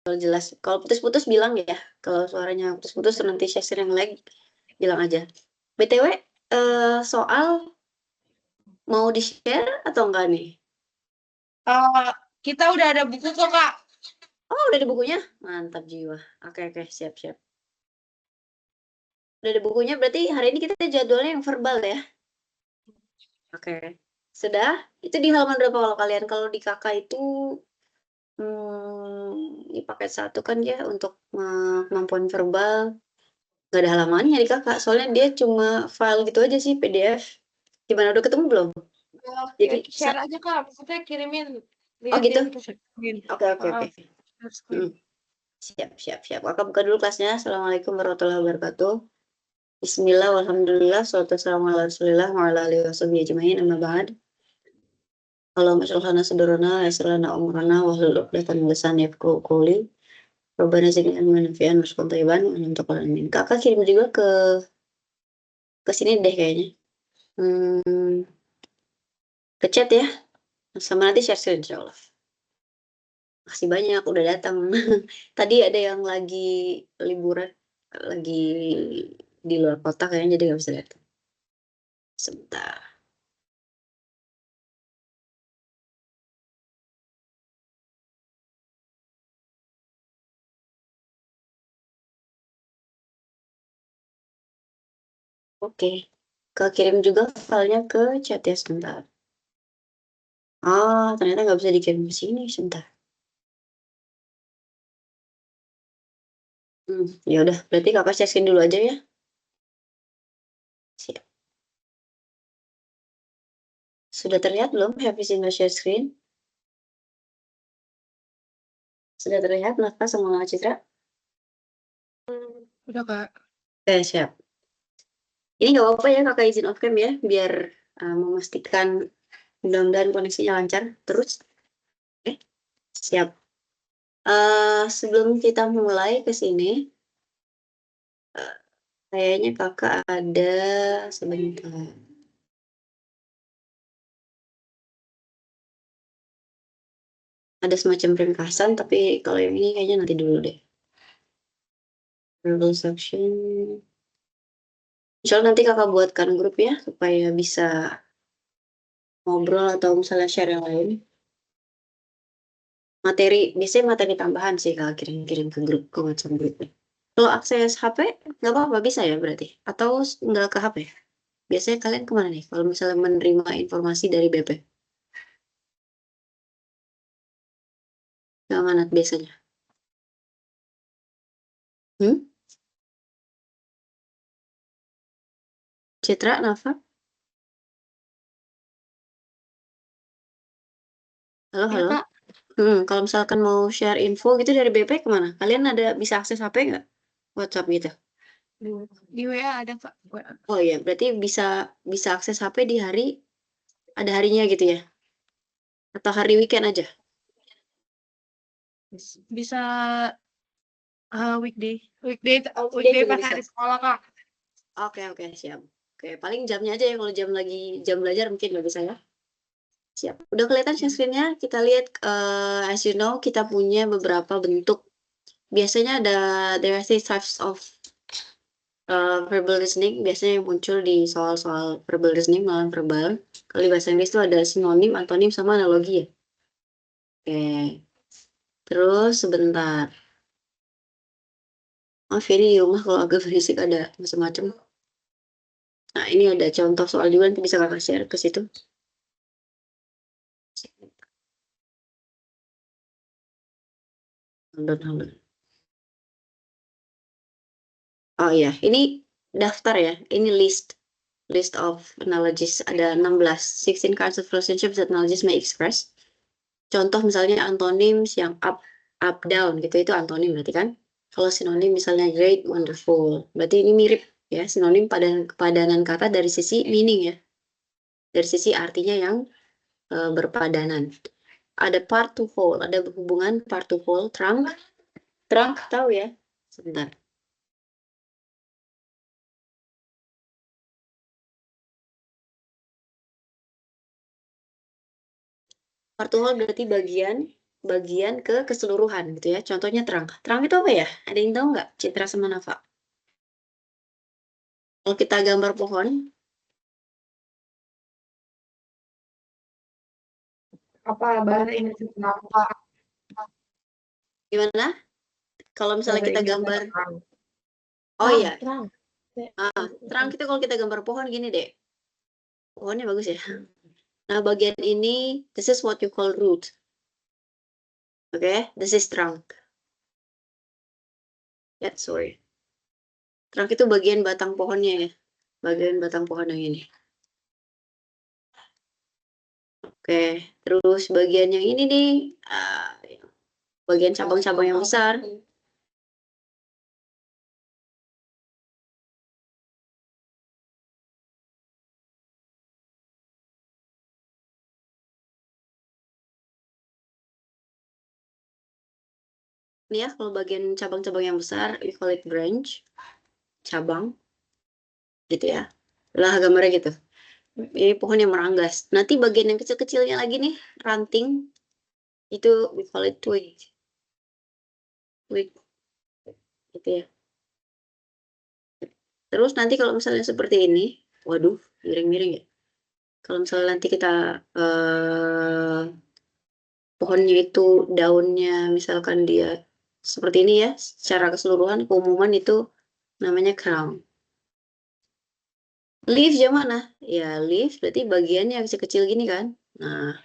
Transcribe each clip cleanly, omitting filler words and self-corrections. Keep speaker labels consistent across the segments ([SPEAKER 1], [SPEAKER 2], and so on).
[SPEAKER 1] Kalau jelas. Kalau putus-putus bilang ya. Kalau suaranya putus-putus nanti session yang lain bilang aja. BTW, soal mau di-share atau enggak nih?
[SPEAKER 2] Kita udah ada buku kok, Kak.
[SPEAKER 1] Oh, udah ada bukunya? Mantap jiwa. Oke, oke, siap-siap. Udah ada bukunya, berarti hari ini kita jadwalnya yang verbal ya? Oke. Sudah? Itu di halaman berapa kalau kalian? Kalau di kakak itu di paket 1 kan ya untuk kemampuan verbal. Nggak ada halamannya di kakak, soalnya dia cuma file gitu aja sih, PDF. Gimana, udah ketemu belum? Jadi,
[SPEAKER 2] Share aja, Kak. Maksudnya kirimin,
[SPEAKER 1] oh gitu?
[SPEAKER 2] liatin ke screen.
[SPEAKER 1] Oke, oke, oke.
[SPEAKER 2] Share screen.
[SPEAKER 1] Siap, siap, siap. Kakak buka dulu kelasnya. Assalamualaikum warahmatullahi wabarakatuh. Bismillah, walhamdulillah, salatu wassalamu ala rasulillah, wa ala alihi wa sahbihi ajma'in, amma ba'd. Allahumma sholli ala sayyidina yassir lana umrana wa hlul 'uqdatam min lisani yafqahu qawli. Rabbana zidna ilman nafi'an warzuqna thayyiban wa anta amin. Kakak kirim juga ke sini deh kayaknya. Ke chat ya. Sama nanti share screen insyaallah. Makasih banyak udah datang. Tadi ada yang lagi liburan, lagi di luar kota kayaknya jadi nggak bisa datang. Sebentar. Oke. Kirim juga filenya ke chat ya sebentar. Ternyata nggak bisa dikirim ke sini sebentar. Ya udah, berarti kakak share screen dulu aja ya. Siap. Sudah terlihat belum Happy Single Share Screen? Sudah terlihat Nafa sama Citra?
[SPEAKER 2] Udah, Kak.
[SPEAKER 1] Oke, siap. Ini nggak apa-apa ya kakak izin off cam ya, biar memastikan mudah-mudahan koneksinya lancar terus. Oke, siap. Sebelum kita mulai ke sini, kayaknya kakak ada sebentar. Ada semacam ringkasan, tapi kalau yang ini kayaknya nanti dulu deh. Verbal section. Insya Allah nanti kakak buatkan grup ya, supaya bisa ngobrol atau misalnya share yang lain. Biasanya materi tambahan sih kalau kirim-kirim ke grup, ke WhatsApp grup. Kalau akses HP, nggak apa-apa, bisa ya berarti? Atau nggak ke HP? Biasanya kalian kemana nih kalau misalnya menerima informasi dari BP? Yang mana biasanya? Citra, Nafa? Halo,
[SPEAKER 2] Ya,
[SPEAKER 1] halo.
[SPEAKER 2] Kak.
[SPEAKER 1] Kalau misalkan mau share info gitu dari BP kemana? Kalian ada bisa akses HP nggak? WhatsApp gitu?
[SPEAKER 2] Di WA ada, Kak.
[SPEAKER 1] Oh iya, berarti bisa bisa akses HP di hari, ada harinya gitu ya? Atau hari weekend aja?
[SPEAKER 2] Bisa weekday.
[SPEAKER 1] Weekday
[SPEAKER 2] Weekday
[SPEAKER 1] juga
[SPEAKER 2] pas
[SPEAKER 1] bisa.
[SPEAKER 2] hari sekolah, Kak.
[SPEAKER 1] Oke, oke, siap. Oke, paling jamnya aja ya, kalau jam belajar mungkin nggak bisa ya. Siap. Udah kelihatan share screen-nya? Kita lihat, as you know, kita punya beberapa bentuk. Biasanya there are six types of verbal listening. Biasanya yang muncul di soal-soal verbal listening, malam verbal. Kalau di bahasa Inggris itu ada sinonim, antonim, sama analogi ya. Oke. Terus sebentar. Maaf ya, ini di rumah kalau agak berisik ada macam-macam. Nah, ini ada contoh soal juga, nanti bisa kakak share ke situ. Download, download. Oh iya, ini daftar ya. Ini list of analogies. Ada 16. 16 kinds of relationships that analogies may express. Contoh misalnya antonims yang up, down gitu, itu antonim berarti kan. Kalau sinonim misalnya great, wonderful. Berarti ini mirip ya, sinonim padanan kata dari sisi meaning ya. Dari sisi artinya yang berpadanan. Ada part to whole, ada hubungan part to whole, trunk tahu ya. Sebentar. Part to whole berarti bagian, bagian ke keseluruhan gitu ya. Contohnya terang. Terang itu apa ya? Ada yang tahu nggak? Citra sama Nafa. Kalau kita gambar pohon,
[SPEAKER 2] Apa bahasa Inggris kenapa?
[SPEAKER 1] gimana? Kalau misalnya
[SPEAKER 2] Bahasa
[SPEAKER 1] kita
[SPEAKER 2] Inggrisnya
[SPEAKER 1] gambar,
[SPEAKER 2] terang.
[SPEAKER 1] oh
[SPEAKER 2] Terang,
[SPEAKER 1] iya,
[SPEAKER 2] terang.
[SPEAKER 1] terang kita kalau kita gambar pohon gini deh. Pohonnya bagus ya. Nah, bagian ini, this is what you call root. Okay, this is trunk. Ya, sorry. Trunk itu bagian batang pohonnya ya. Bagian batang pohon yang ini. Oke, terus bagian yang ini nih, bagian cabang-cabang yang besar. Ini ya, kalau bagian cabang-cabang yang besar, we call it branch. Cabang. Gitu ya. Lah gambarnya gitu. Ini pohon yang meranggas. Nanti bagian yang kecil-kecilnya lagi nih, ranting. Itu we call it twig. Twig. Gitu ya. Terus nanti kalau misalnya seperti ini, waduh, miring-miring ya. Kalau misalnya nanti kita pohonnya itu daunnya misalkan dia seperti ini ya, secara keseluruhan keumuman itu namanya crown. Leaf yang mana? Ya leaf berarti bagiannya yang kecil-kecil gini kan. Nah,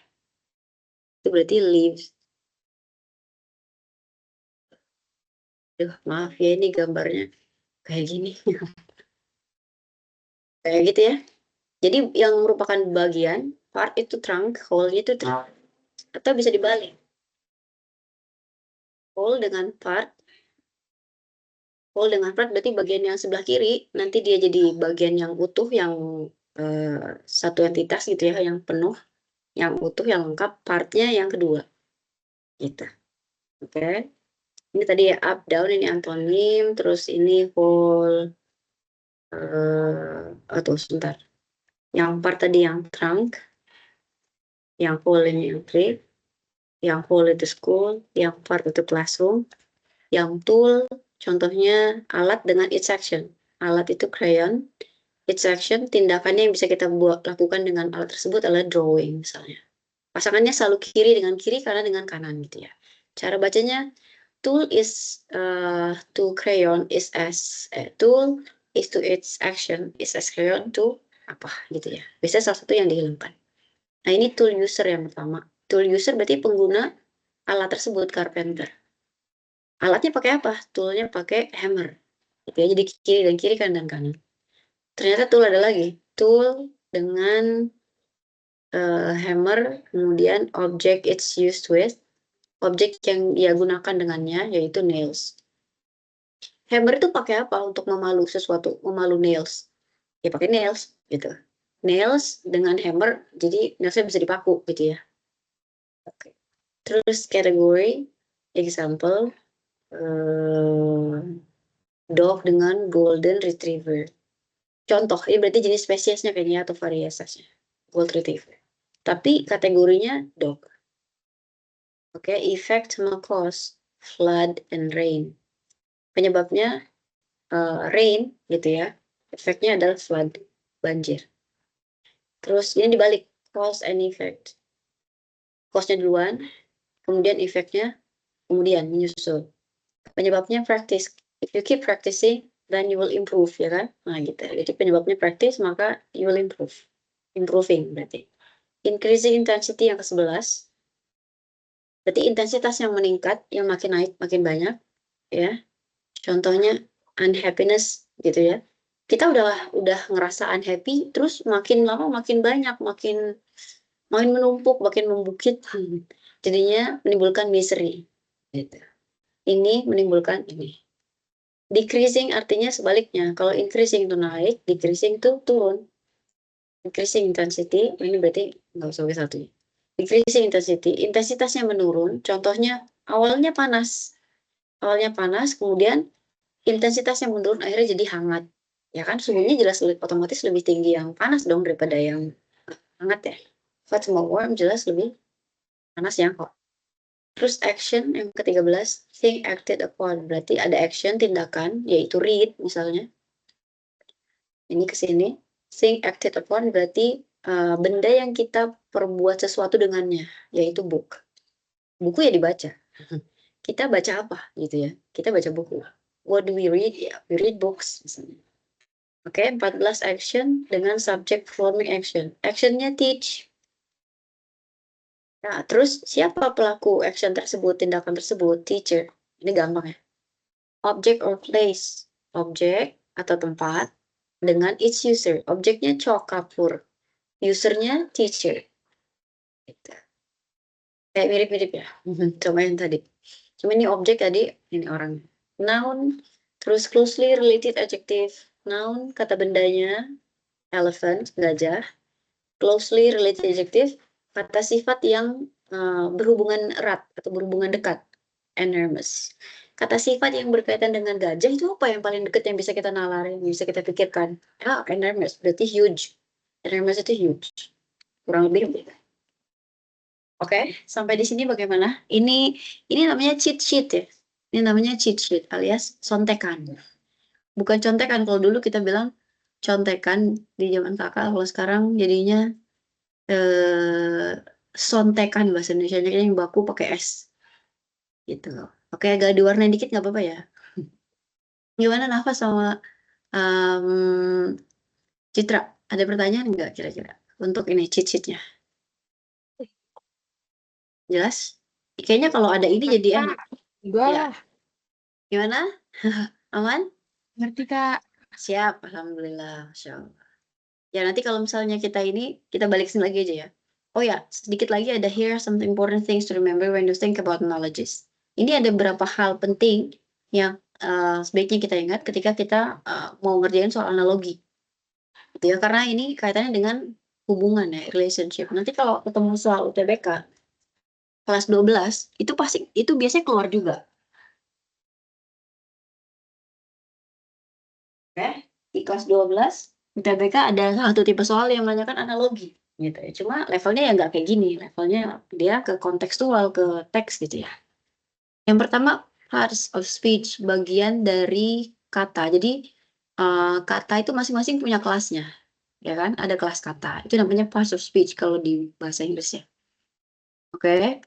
[SPEAKER 1] itu berarti leaves. Duh, maaf ya ini gambarnya kayak gini. Kayak gitu ya. Jadi yang merupakan bagian, part itu trunk, whole-nya itu trunk. Atau bisa dibalik. Whole dengan part, whole dengan part berarti bagian yang sebelah kiri, nanti dia jadi bagian yang utuh, yang satu entitas gitu ya, yang penuh, yang utuh, yang lengkap, partnya yang kedua. Gitu. Oke. Ini tadi ya up, down, ini antonim, terus ini whole, atau sebentar. Yang part tadi yang trunk, yang whole ini yang tree, yang whole itu school, yang part itu classroom, yang tool, contohnya alat dengan its action. Alat itu crayon, its action, tindakannya yang bisa kita lakukan dengan alat tersebut adalah drawing misalnya. Pasangannya selalu kiri dengan kiri, kanan dengan kanan gitu ya. Cara bacanya, tool is to crayon is as tool is to its action is as crayon to apa gitu ya. Biasanya salah satu yang dihilangkan. Nah ini tool user yang pertama. Tool user berarti pengguna alat tersebut, carpenter. Alatnya pakai apa? Toolnya pakai hammer. Gitu ya, jadi kiri dan kiri, kanan dan kanan. Ternyata tool ada lagi. Tool dengan hammer, kemudian object it's used with. Objek yang dia gunakan dengannya yaitu nails. Hammer itu pakai apa untuk memalu sesuatu? Memalu nails. Ya pakai nails gitu. Nails dengan hammer, jadi nailsnya bisa dipaku gitu ya. Oke. Terus kategori, example, dog dengan golden retriever. Contoh, ini berarti jenis spesiesnya kayaknya atau varietasnya. Gold retriever. Tapi kategorinya dog. Oke, effect sama cause, flood and rain. Penyebabnya rain gitu ya. Efeknya adalah flood, banjir. Terus ini dibalik, cause and effect. Cause-nya duluan, kemudian efeknya kemudian menyusul. Penyebabnya practice. If you keep practicing, then you will improve, ya kan? Nah gitu. Jadi penyebabnya practice, maka you will improve. Improving berarti. Increasing intensity yang ke-11. Berarti intensitas yang meningkat, yang makin naik, makin banyak, ya. Contohnya unhappiness gitu ya. Kita udah ngerasa unhappy, terus makin lama makin banyak, makin menumpuk, makin membukit. Jadinya menimbulkan misery. Gitu. Ini menimbulkan ini. Decreasing artinya sebaliknya. Kalau increasing itu naik, decreasing itu turun. Increasing intensity, ini berarti nggak usah pakai satunya. Decreasing intensity, intensitasnya menurun. Contohnya awalnya panas. Awalnya panas, kemudian intensitasnya menurun, akhirnya jadi hangat. Ya kan, suhunya jelas otomatis lebih tinggi yang panas dong daripada yang hangat ya. Hot sama warm jelas lebih panas yang hot. Terus action yang ke-13, thing acted upon. Berarti ada action, tindakan, yaitu read misalnya. Ini ke sini. Thing acted upon berarti benda yang kita perbuat sesuatu dengannya, yaitu book. Buku ya dibaca. Kita baca apa gitu ya? Kita baca buku. What do we read? Ya, we read books misalnya. Oke, 14 action dengan subject forming action. Actionnya teach. Nah, terus siapa pelaku action tersebut, tindakan tersebut? Teacher. Ini gampang ya. Object or place. Objek atau tempat dengan its user. Objeknya chalk, kapur. Usernya teacher. Gitu. Kayak mirip-mirip ya. Sama yang tadi. Cuma ini objek tadi, ini orang. Noun, terus closely related adjective. Noun, kata bendanya, elephant, gajah. Closely related adjective, kata sifat yang berhubungan erat atau berhubungan dekat. Enormous. Kata sifat yang berkaitan dengan gajah itu apa yang paling dekat yang bisa kita nalarin, yang bisa kita pikirkan? Enormous, berarti huge. Enormous itu huge. Kurang lebih. Oke, sampai di sini bagaimana? Ini namanya cheat sheet ya. Ini namanya cheat sheet alias contekan. Bukan contekan, kalau dulu kita bilang contekan di zaman kakak, kalau sekarang jadinya sontekan bahasa Indonesianya yang baku pakai S. Gitu. Oke, agak diwarnain dikit nggak apa-apa ya. Gimana Nafas sama Citra? Ada pertanyaan nggak kira-kira untuk ini cheat sheetnya? Jelas? Kayaknya kalau ada ini jadi enak.
[SPEAKER 2] Enggak
[SPEAKER 1] Ya.
[SPEAKER 2] lah.
[SPEAKER 1] Gimana? Aman?
[SPEAKER 2] Ngerti, Kak.
[SPEAKER 1] Siap, alhamdulillah. Masya Allah. Ya nanti kalau misalnya kita ini, kita balik sini lagi aja ya. Oh ya, sedikit lagi ada here some important things to remember when you think about knowledges. Ini ada beberapa hal penting yang sebaiknya kita ingat ketika kita mau ngerjain soal analogi. Gitu ya, karena ini kaitannya dengan hubungan ya, relationship. Nanti kalau ketemu soal UTBK, kelas 12, itu pasti, itu biasanya keluar juga. Oke, di kelas 12, UTBK ada satu tipe soal yang menanyakan analogi. Gitu ya. Cuma levelnya ya nggak kayak gini, levelnya dia ke kontekstual, ke teks gitu ya. Yang pertama, parts of speech, bagian dari kata. Jadi kata itu masing-masing punya kelasnya, ya kan? Ada kelas kata. Itu namanya parts of speech kalau di bahasa Inggrisnya. Oke.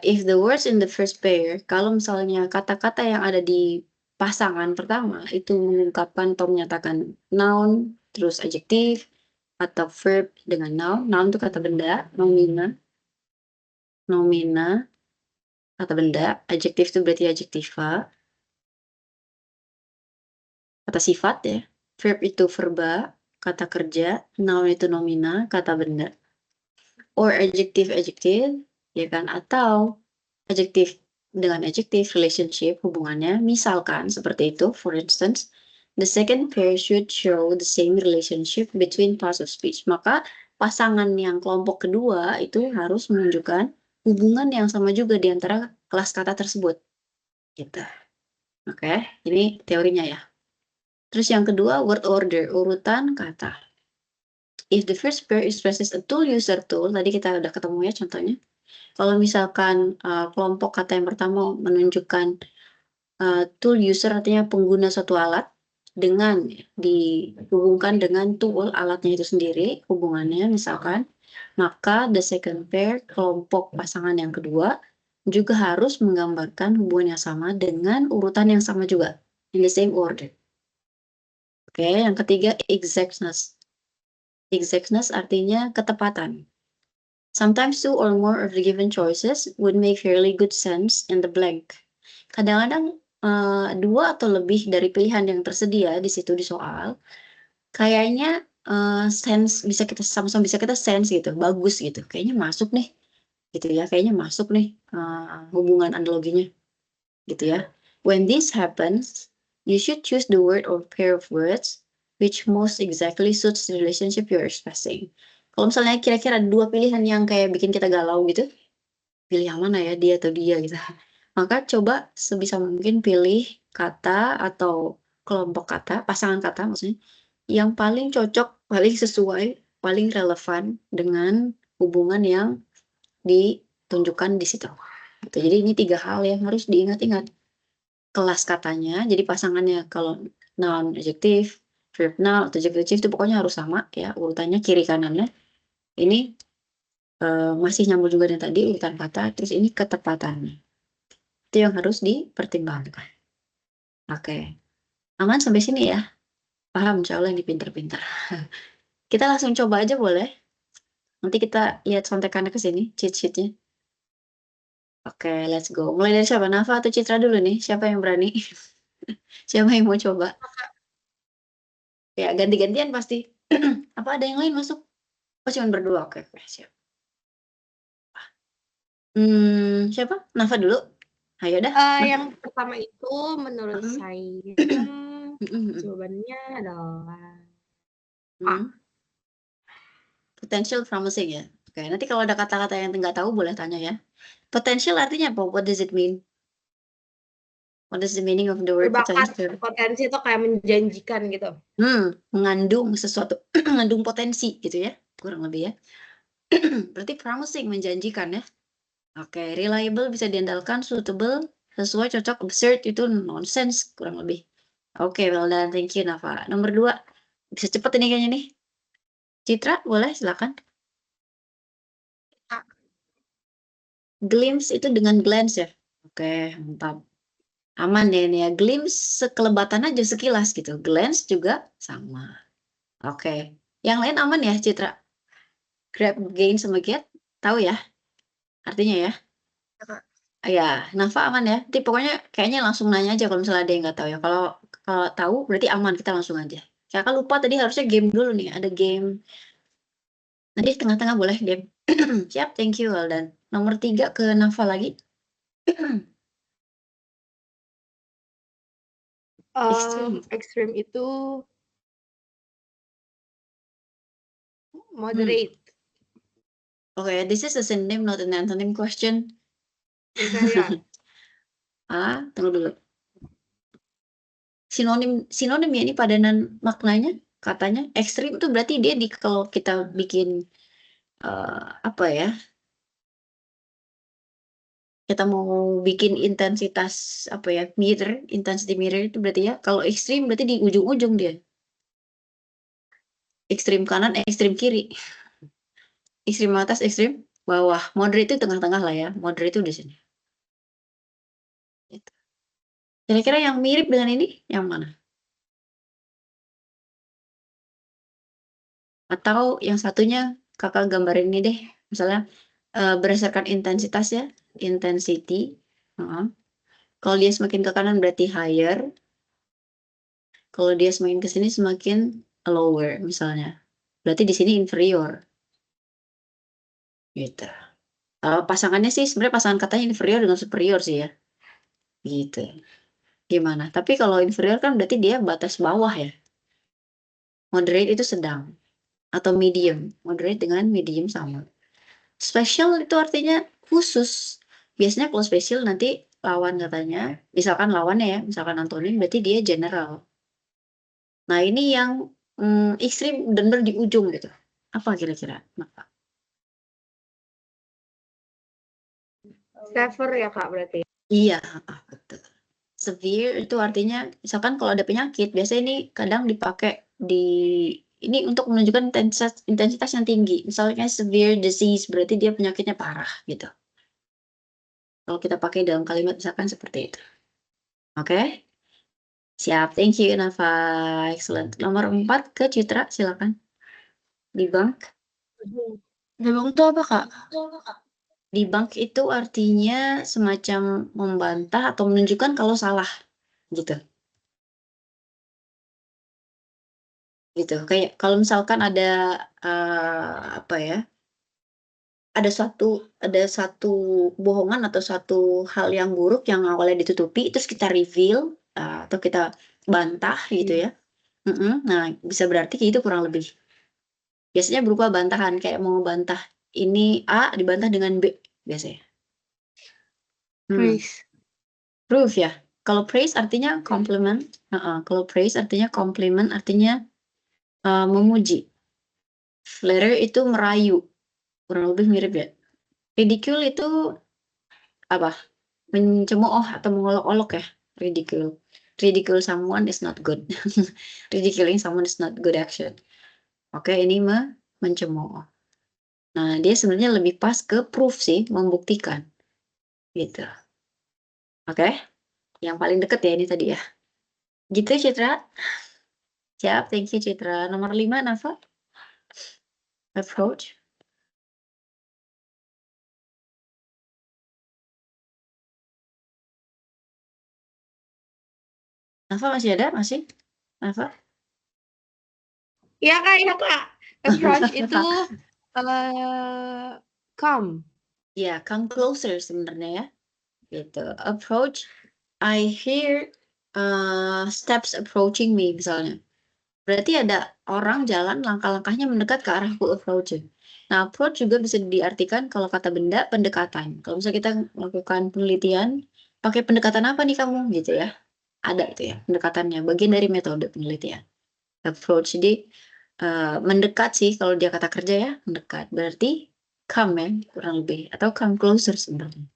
[SPEAKER 1] If the words in the first pair, kalau misalnya kata-kata yang ada di pasangan pertama itu mengungkapkan atau menyatakan noun, terus adjektif, atau verb dengan noun. Noun itu kata benda, nomina, kata benda. Adjektif itu berarti adjektiva, kata sifat ya. Verb itu verba, kata kerja. Noun itu nomina, kata benda. Or adjective, ya kan? Atau adjektif dengan adjektif, relationship, hubungannya. Misalkan seperti itu, for instance, the second pair should show the same relationship between parts of speech. Maka pasangan yang kelompok kedua itu harus menunjukkan hubungan yang sama juga di antara kelas kata tersebut. Gitu. Oke, ini teorinya ya. Terus yang kedua, word order, urutan kata. If the first pair expresses a tool user tool, tadi kita udah ketemu ya contohnya. Kalau misalkan kelompok kata yang pertama menunjukkan tool user artinya pengguna suatu alat dengan dihubungkan dengan tool alatnya itu sendiri, hubungannya misalkan, maka the second pair, kelompok pasangan yang kedua, juga harus menggambarkan hubungan yang sama dengan urutan yang sama juga, in the same order. Oke, yang ketiga exactness. Exactness artinya ketepatan. Sometimes two or more of the given choices would make fairly good sense in the blank. Kadang-kadang dua atau lebih dari pilihan yang tersedia di situ di soal, kayaknya sense bisa kita sama-sama bisa kita sense gitu, bagus gitu, kayaknya masuk nih, gitu ya, kayaknya masuk nih hubungan analoginya, gitu ya. When this happens, you should choose the word or pair of words which most exactly suits the relationship you're expressing. Kalau misalnya kira-kira ada dua pilihan yang kayak bikin kita galau gitu, pilih yang mana ya, dia atau dia gitu. Maka coba sebisa mungkin pilih kata atau kelompok kata, pasangan kata maksudnya, yang paling cocok, paling sesuai, paling relevan dengan hubungan yang ditunjukkan di situ. Gitu. Jadi ini 3 hal yang harus diingat-ingat. Kelas katanya, jadi pasangannya kalau noun adjektif, verb noun, atau adjektif itu pokoknya harus sama ya, urutannya kiri kanannya. Ini masih nyambung juga dengan tadi urutan kata, terus ini ketepatannya. Itu yang harus dipertimbangkan. Oke. Aman sampai sini ya? Paham, insya Allah ini pinter-pinter. Kita langsung coba aja boleh? Nanti kita lihat contekannya ke sini, cheat sheet-nya. Oke, let's go. Mulai dari siapa? Nafa atau Citra dulu nih? Siapa yang berani? Siapa yang mau coba? Ya, ganti-gantian pasti. Apa ada yang lain masuk? Oh, cuma berdua. Oke, oke, siap. Siapa? Nafa dulu. Ayo dah.
[SPEAKER 2] Yang pertama itu menurut
[SPEAKER 1] Mm-mm.
[SPEAKER 2] saya
[SPEAKER 1] Mm-mm.
[SPEAKER 2] jawabannya adalah
[SPEAKER 1] Mm. Potential promising ya. Oke, nanti kalau ada kata-kata yang nggak tahu boleh tanya ya. Potential artinya apa? What does it mean? What is the meaning of the word
[SPEAKER 2] berbakat,
[SPEAKER 1] potential?
[SPEAKER 2] potensi itu kayak menjanjikan gitu.
[SPEAKER 1] Mengandung sesuatu, mengandung potensi gitu ya, kurang lebih ya. Berarti promising, menjanjikan ya. Oke, reliable bisa diandalkan, suitable, sesuai, cocok, absurd itu nonsense kurang lebih. Oke, well done, thank you Nafa. Nomor 2, bisa cepet ini kayaknya nih. Citra, boleh silakan. Glimpse itu dengan glance ya. Oke, mantap. Aman ya ini ya. Glimpse sekelebatan aja sekilas gitu. Glance juga sama. Oke. Yang lain aman ya, Citra? Grab, gain, sama get, tahu ya artinya ya? Ya, Nafa aman ya. Nanti pokoknya kayaknya langsung nanya aja kalau misalnya ada yang nggak tahu ya. Kalau kalau tahu berarti aman, kita langsung aja. Kakak lupa tadi harusnya game dulu nih. Ada game. Nanti tengah-tengah boleh game. Siap, thank you, well done. Nomor 3 ke Nafa lagi.
[SPEAKER 2] Ekstrim itu
[SPEAKER 1] Hmm.
[SPEAKER 2] moderate.
[SPEAKER 1] Okay, this is a synonym, not an antonym question.
[SPEAKER 2] Kriteria.
[SPEAKER 1] Tunggu dulu. Sinonim ya ini padanan maknanya, katanya. Ekstrim itu berarti dia kalau kita bikin apa ya? Kita mau bikin intensitas apa ya? Intensity meter itu berarti ya. Kalau ekstrim berarti di ujung-ujung dia. Ekstrim kanan, ekstrim kiri. Ekstrim atas, ekstrim bawah. Moderate itu tengah-tengah lah ya. Moderate itu di sini. Gitu. Kira-kira yang mirip dengan ini yang mana? Atau yang satunya kakak gambarin ini deh. Misalnya berdasarkan intensitas ya. Intensity. Kalau dia semakin ke kanan berarti higher. Kalau dia semakin ke sini semakin lower misalnya. Berarti di sini inferior. Gitu. Pasangannya sih sebenarnya pasangan katanya inferior dengan superior sih ya. Gitu. Gimana? Tapi kalau inferior kan berarti dia batas bawah ya. Moderate itu sedang atau medium. Moderate dengan medium sama. Special itu artinya khusus. Biasanya kalau special nanti lawan katanya, misalkan lawannya ya, misalkan antonim berarti dia general. Nah ini yang ekstrim benar di ujung gitu. Apa kira-kira?
[SPEAKER 2] Severe ya Kak berarti.
[SPEAKER 1] Iya, betul. Severe itu artinya misalkan kalau ada penyakit, biasanya ini kadang dipakai di ini untuk menunjukkan intensitas yang tinggi. Misalnya severe disease berarti dia penyakitnya parah gitu. Kalau kita pakai dalam kalimat misalkan seperti itu. Oke? Siap, thank you Nafa. Excellent. Nomor 4 ke Citra, silakan. Debunk. Debunk itu apa, Kak? Debunk itu artinya semacam membantah atau menunjukkan kalau salah gitu. Gitu. Kayak kalau misalkan ada apa ya? Ada satu bohongan atau satu hal yang buruk yang awalnya ditutupi terus kita reveal atau kita bantah gitu ya. Nah, bisa berarti kayak itu kurang lebih. Biasanya berupa bantahan kayak mau bantah ini A dibantah dengan B biasanya.
[SPEAKER 2] Praise.
[SPEAKER 1] Proof ya. Kalau praise artinya compliment. Kalau praise artinya compliment artinya memuji. Flatter itu merayu. Kurang lebih mirip ya. Ridicule itu apa? Mencemooh atau mengolok-olok ya. Ridicule. Ridicule someone is not good. Ridiculing someone is not good action. Oke, ini mencemooh. Nah, dia sebenarnya lebih pas ke proof sih, membuktikan. Gitu. Oke? Yang paling deket ya ini tadi ya. Gitu Citra. Siap, thank you Citra. Nomor 5, Nafa. Approach. Nafa masih ada? Masih? Nafa?
[SPEAKER 2] Iya Kak. Approach itu come.
[SPEAKER 1] Ya, come closer sebenarnya ya. Gitu. Approach. I hear steps approaching me misalnya. Berarti ada orang jalan langkah-langkahnya mendekat ke arahku approaching. Nah, approach juga bisa diartikan kalau kata benda pendekatan. Kalau misalnya kita melakukan penelitian, pakai pendekatan apa nih kamu gitu ya? Ada tuh ya pendekatannya, bagian dari metode penelitian. Approach jadi mendekat sih kalau dia kata kerja ya, mendekat. Berarti come ya, kurang lebih atau come closer sebenarnya.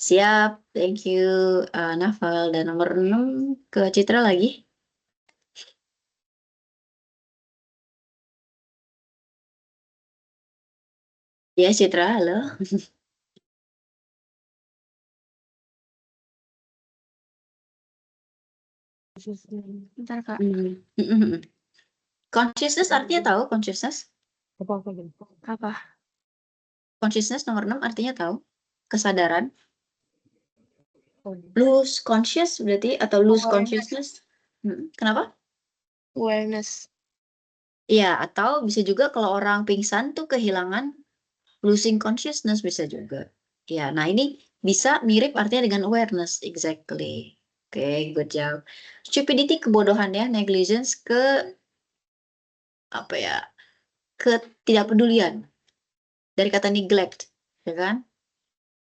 [SPEAKER 1] Siap, thank you Naval. Dan nomor 6 ke Citra lagi. Ya Citra, halo.
[SPEAKER 2] Bentar Kak.
[SPEAKER 1] Consciousness artinya tahu consciousness?
[SPEAKER 2] Apa?
[SPEAKER 1] Consciousness nomor 6 artinya tahu? Kesadaran. Lose conscious berarti atau lose consciousness? Kenapa?
[SPEAKER 2] Awareness.
[SPEAKER 1] Iya, atau bisa juga kalau orang pingsan tuh kehilangan losing consciousness bisa juga. Ya, nah ini bisa mirip artinya dengan awareness, exactly. Oke, good job. Stupidity kebodohan ya, negligence apa ya? Ketidakpedulian. Dari kata neglect, ya kan?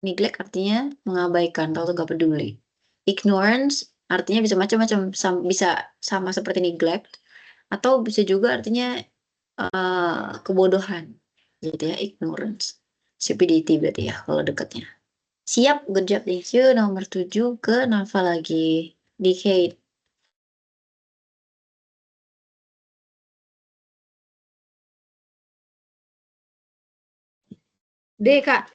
[SPEAKER 1] Neglect artinya mengabaikan atau nggak peduli. Ignorance artinya bisa macam-macam, bisa sama seperti neglect atau bisa juga artinya kebodohan, gitu ya, ignorance. Stupidity berarti ya kalau dekatnya. Siap, good job, thank you. Nomor 7 ke Nafa lagi. Decade.
[SPEAKER 2] D Kak.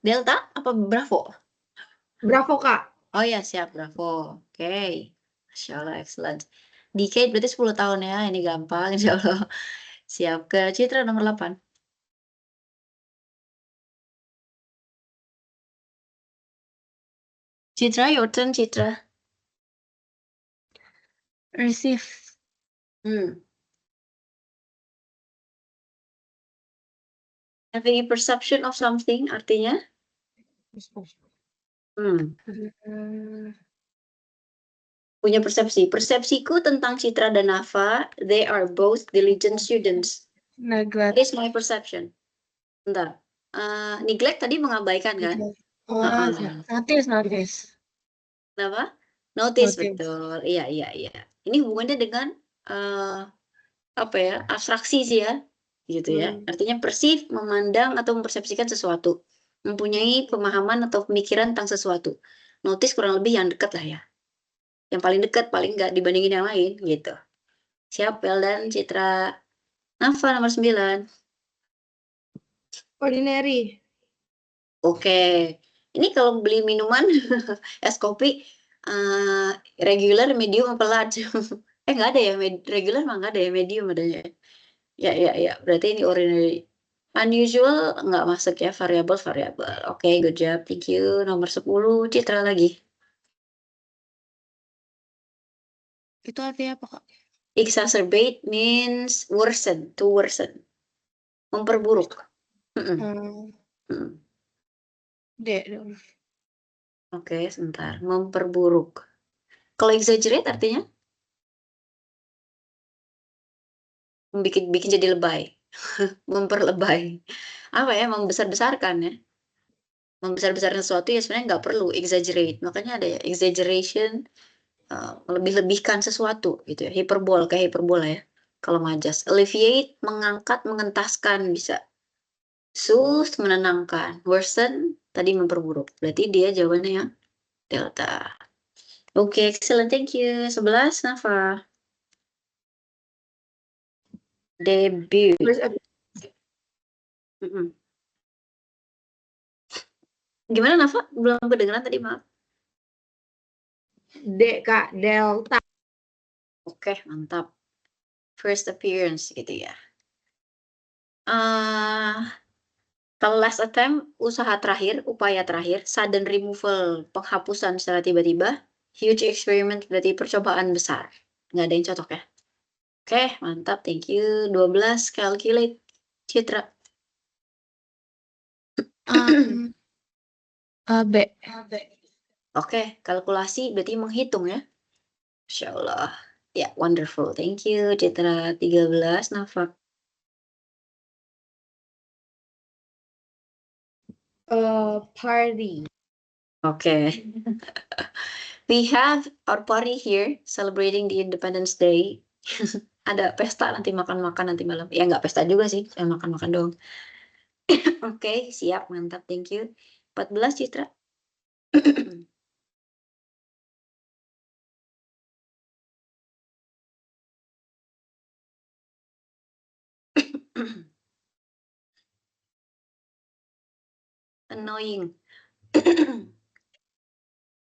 [SPEAKER 1] Delta apa Bravo?
[SPEAKER 2] Bravo Kak.
[SPEAKER 1] Oh ya, siap, Bravo. Oke. Masya Allah, excellent. Decade berarti 10 tahun ya. Ini gampang, insya Allah. Siap, ke Citra nomor 8. Citra, your turn, Citra.
[SPEAKER 2] Receive.
[SPEAKER 1] Having a perception of something artinya? Punya persepsi. Persepsiku tentang Citra dan Nafa, they are both diligent students. That
[SPEAKER 2] Neglect.
[SPEAKER 1] is my perception. Bentar. Neglect tadi mengabaikan kan?
[SPEAKER 2] Notice.
[SPEAKER 1] Kenapa? Notice,
[SPEAKER 2] Notice.
[SPEAKER 1] betul. Iya. Ini hubungannya dengan apa ya? Abstraksi sih ya. Gitu ya. Artinya perceive, memandang atau mempersepsikan sesuatu. Mempunyai pemahaman atau pemikiran tentang sesuatu. Notice kurang lebih yang dekat lah ya. Yang paling dekat, paling nggak dibandingin yang lain gitu. Siap, Bel dan Citra. Nafa nomor 9.
[SPEAKER 2] Ordinary.
[SPEAKER 1] Oke. Ini kalau beli minuman es kopi regular, medium, apa large? Nggak ada ya, regular mah nggak ada ya, medium adanya. Ya. Berarti ini ordinary. Unusual nggak masuk ya, variable. Oke, good job. Thank you. Nomor 10, Citra lagi.
[SPEAKER 2] Itu artinya apa Kak?
[SPEAKER 1] Exacerbate means worsen, to worsen. Memperburuk.
[SPEAKER 2] D.
[SPEAKER 1] Oke, sebentar. Memperburuk. Kalau exaggerate artinya? Bikin jadi lebay. Memperlebay. Apa ya? Membesar-besarkan ya. Membesar-besarkan sesuatu ya sebenarnya nggak perlu exaggerate. Makanya ada ya exaggeration, melebih-lebihkan sesuatu gitu ya. Kayak hiperbola ya. Kalau majas. Alleviate, mengangkat, mengentaskan bisa. Sus menenangkan. Worsen tadi memperburuk. Berarti dia jawabannya yang delta. Oke, excellent. Thank you. 11, Nafa. Debut. Mm-mm. Gimana, Nafa? Belum kedengeran tadi, maaf.
[SPEAKER 2] D, Kak. Delta.
[SPEAKER 1] Oke, mantap. First appearance gitu ya. Kalau last attempt, usaha terakhir, upaya terakhir, sudden removal, penghapusan secara tiba-tiba, huge experiment berarti percobaan besar. Nggak ada yang cocok ya. Oke, mantap. Thank you. 12, calculate. Citra.
[SPEAKER 2] B.
[SPEAKER 1] Oke, kalkulasi berarti menghitung ya. Insya Allah. Ya, wonderful. Thank you, Citra. 13, Nafa.
[SPEAKER 2] Party.
[SPEAKER 1] Oke. We have our party here celebrating the Independence Day. Ada pesta nanti makan-makan nanti malam. Ya nggak pesta juga sih, saya makan-makan dong. Oke, siap, mantap, thank you. 14, Citra. Annoying.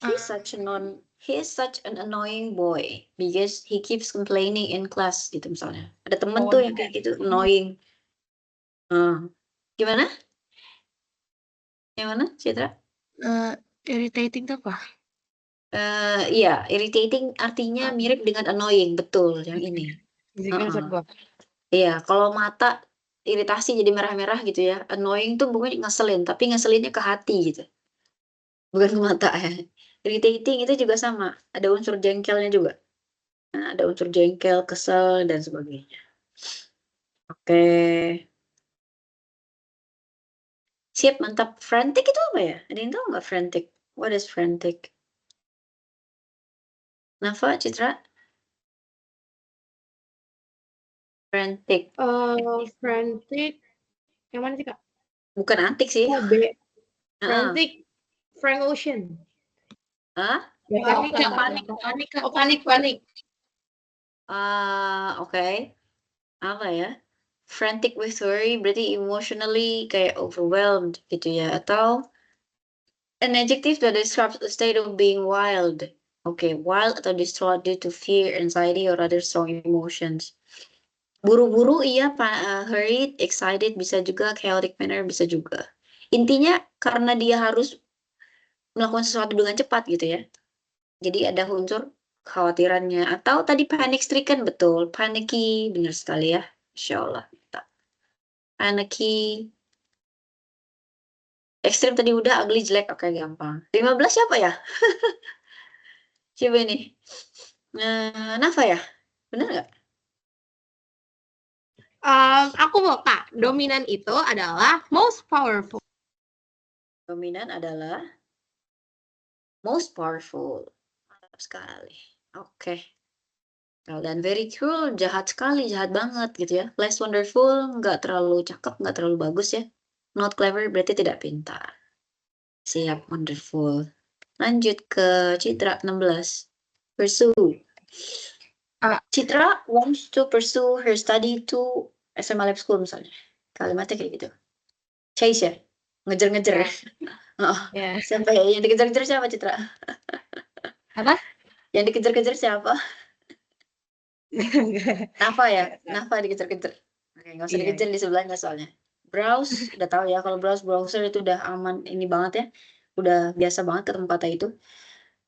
[SPEAKER 1] He's such an annoying boy because he keeps complaining in class gitu misalnya. Ada temen tuh yang kayak gitu, annoying. Gimana? Yang mana, Citra?
[SPEAKER 2] Irritating tuh apa?
[SPEAKER 1] Iya, irritating artinya mirip dengan annoying, betul yang ini. Iya, kalau mata iritasi jadi merah-merah gitu ya. Annoying tuh bukan ngeselin, tapi ngeselinnya ke hati gitu. Bukan ke mata ya. Irritating itu juga sama, ada unsur jengkelnya juga. Nah, ada unsur jengkel, kesel, dan sebagainya. Oke. Siap, mantap. Frantic itu apa ya? Ada yang tahu nggak frantic? What is frantic? Nafa, Citra? Frantic.
[SPEAKER 2] Frantic. Yang mana sih, Kak?
[SPEAKER 1] Bukan antik sih.
[SPEAKER 2] Oh, B.
[SPEAKER 1] Heeh.
[SPEAKER 2] Frantic. Frank Ocean.
[SPEAKER 1] Hah?
[SPEAKER 2] Panik.
[SPEAKER 1] Oke. Apa ya? Frantic with worry berarti emotionally kayak overwhelmed gitu ya. Atau an adjective that describes a state of being wild. Oke, wild atau distraught due to fear, anxiety, or other strong emotions. Buru-buru iya, hurried, excited bisa juga, chaotic manner bisa juga. Intinya karena dia harus melakukan sesuatu dengan cepat gitu ya. Jadi ada unsur kekhawatirannya. Atau tadi panic stricken, betul. Panicky, benar sekali ya. Insya Allah. Panicky. Ekstrim tadi udah, ugly, jelek. Oke, gampang. 15 siapa ya? Coba ini. Nafa ya? Benar nggak?
[SPEAKER 2] Aku mau, Kak. Dominan itu adalah most powerful.
[SPEAKER 1] Dominan adalah most powerful. Mantap sekali. Oke. Dan very cruel, jahat sekali, jahat banget gitu ya. Less wonderful, nggak terlalu cakep, nggak terlalu bagus ya. Not clever berarti tidak pintar. Siap, wonderful. Lanjut ke Citra 16. Pursue. Citra wants to pursue her study to SMA Lab School misalnya. Kalimatnya kayak gitu. Chase ya? Ngejar-ngejar ya? Siapa ya? Yang dikejar-kejar siapa, Citra?
[SPEAKER 2] Apa?
[SPEAKER 1] Yang dikejar-kejar siapa? Nafa ya? Nafa dikejar-kejar. Oke, nggak usah dikejar di sebelahnya soalnya. Browse, udah tahu ya kalau browser itu udah aman ini banget ya. Udah biasa banget ketemu kata itu.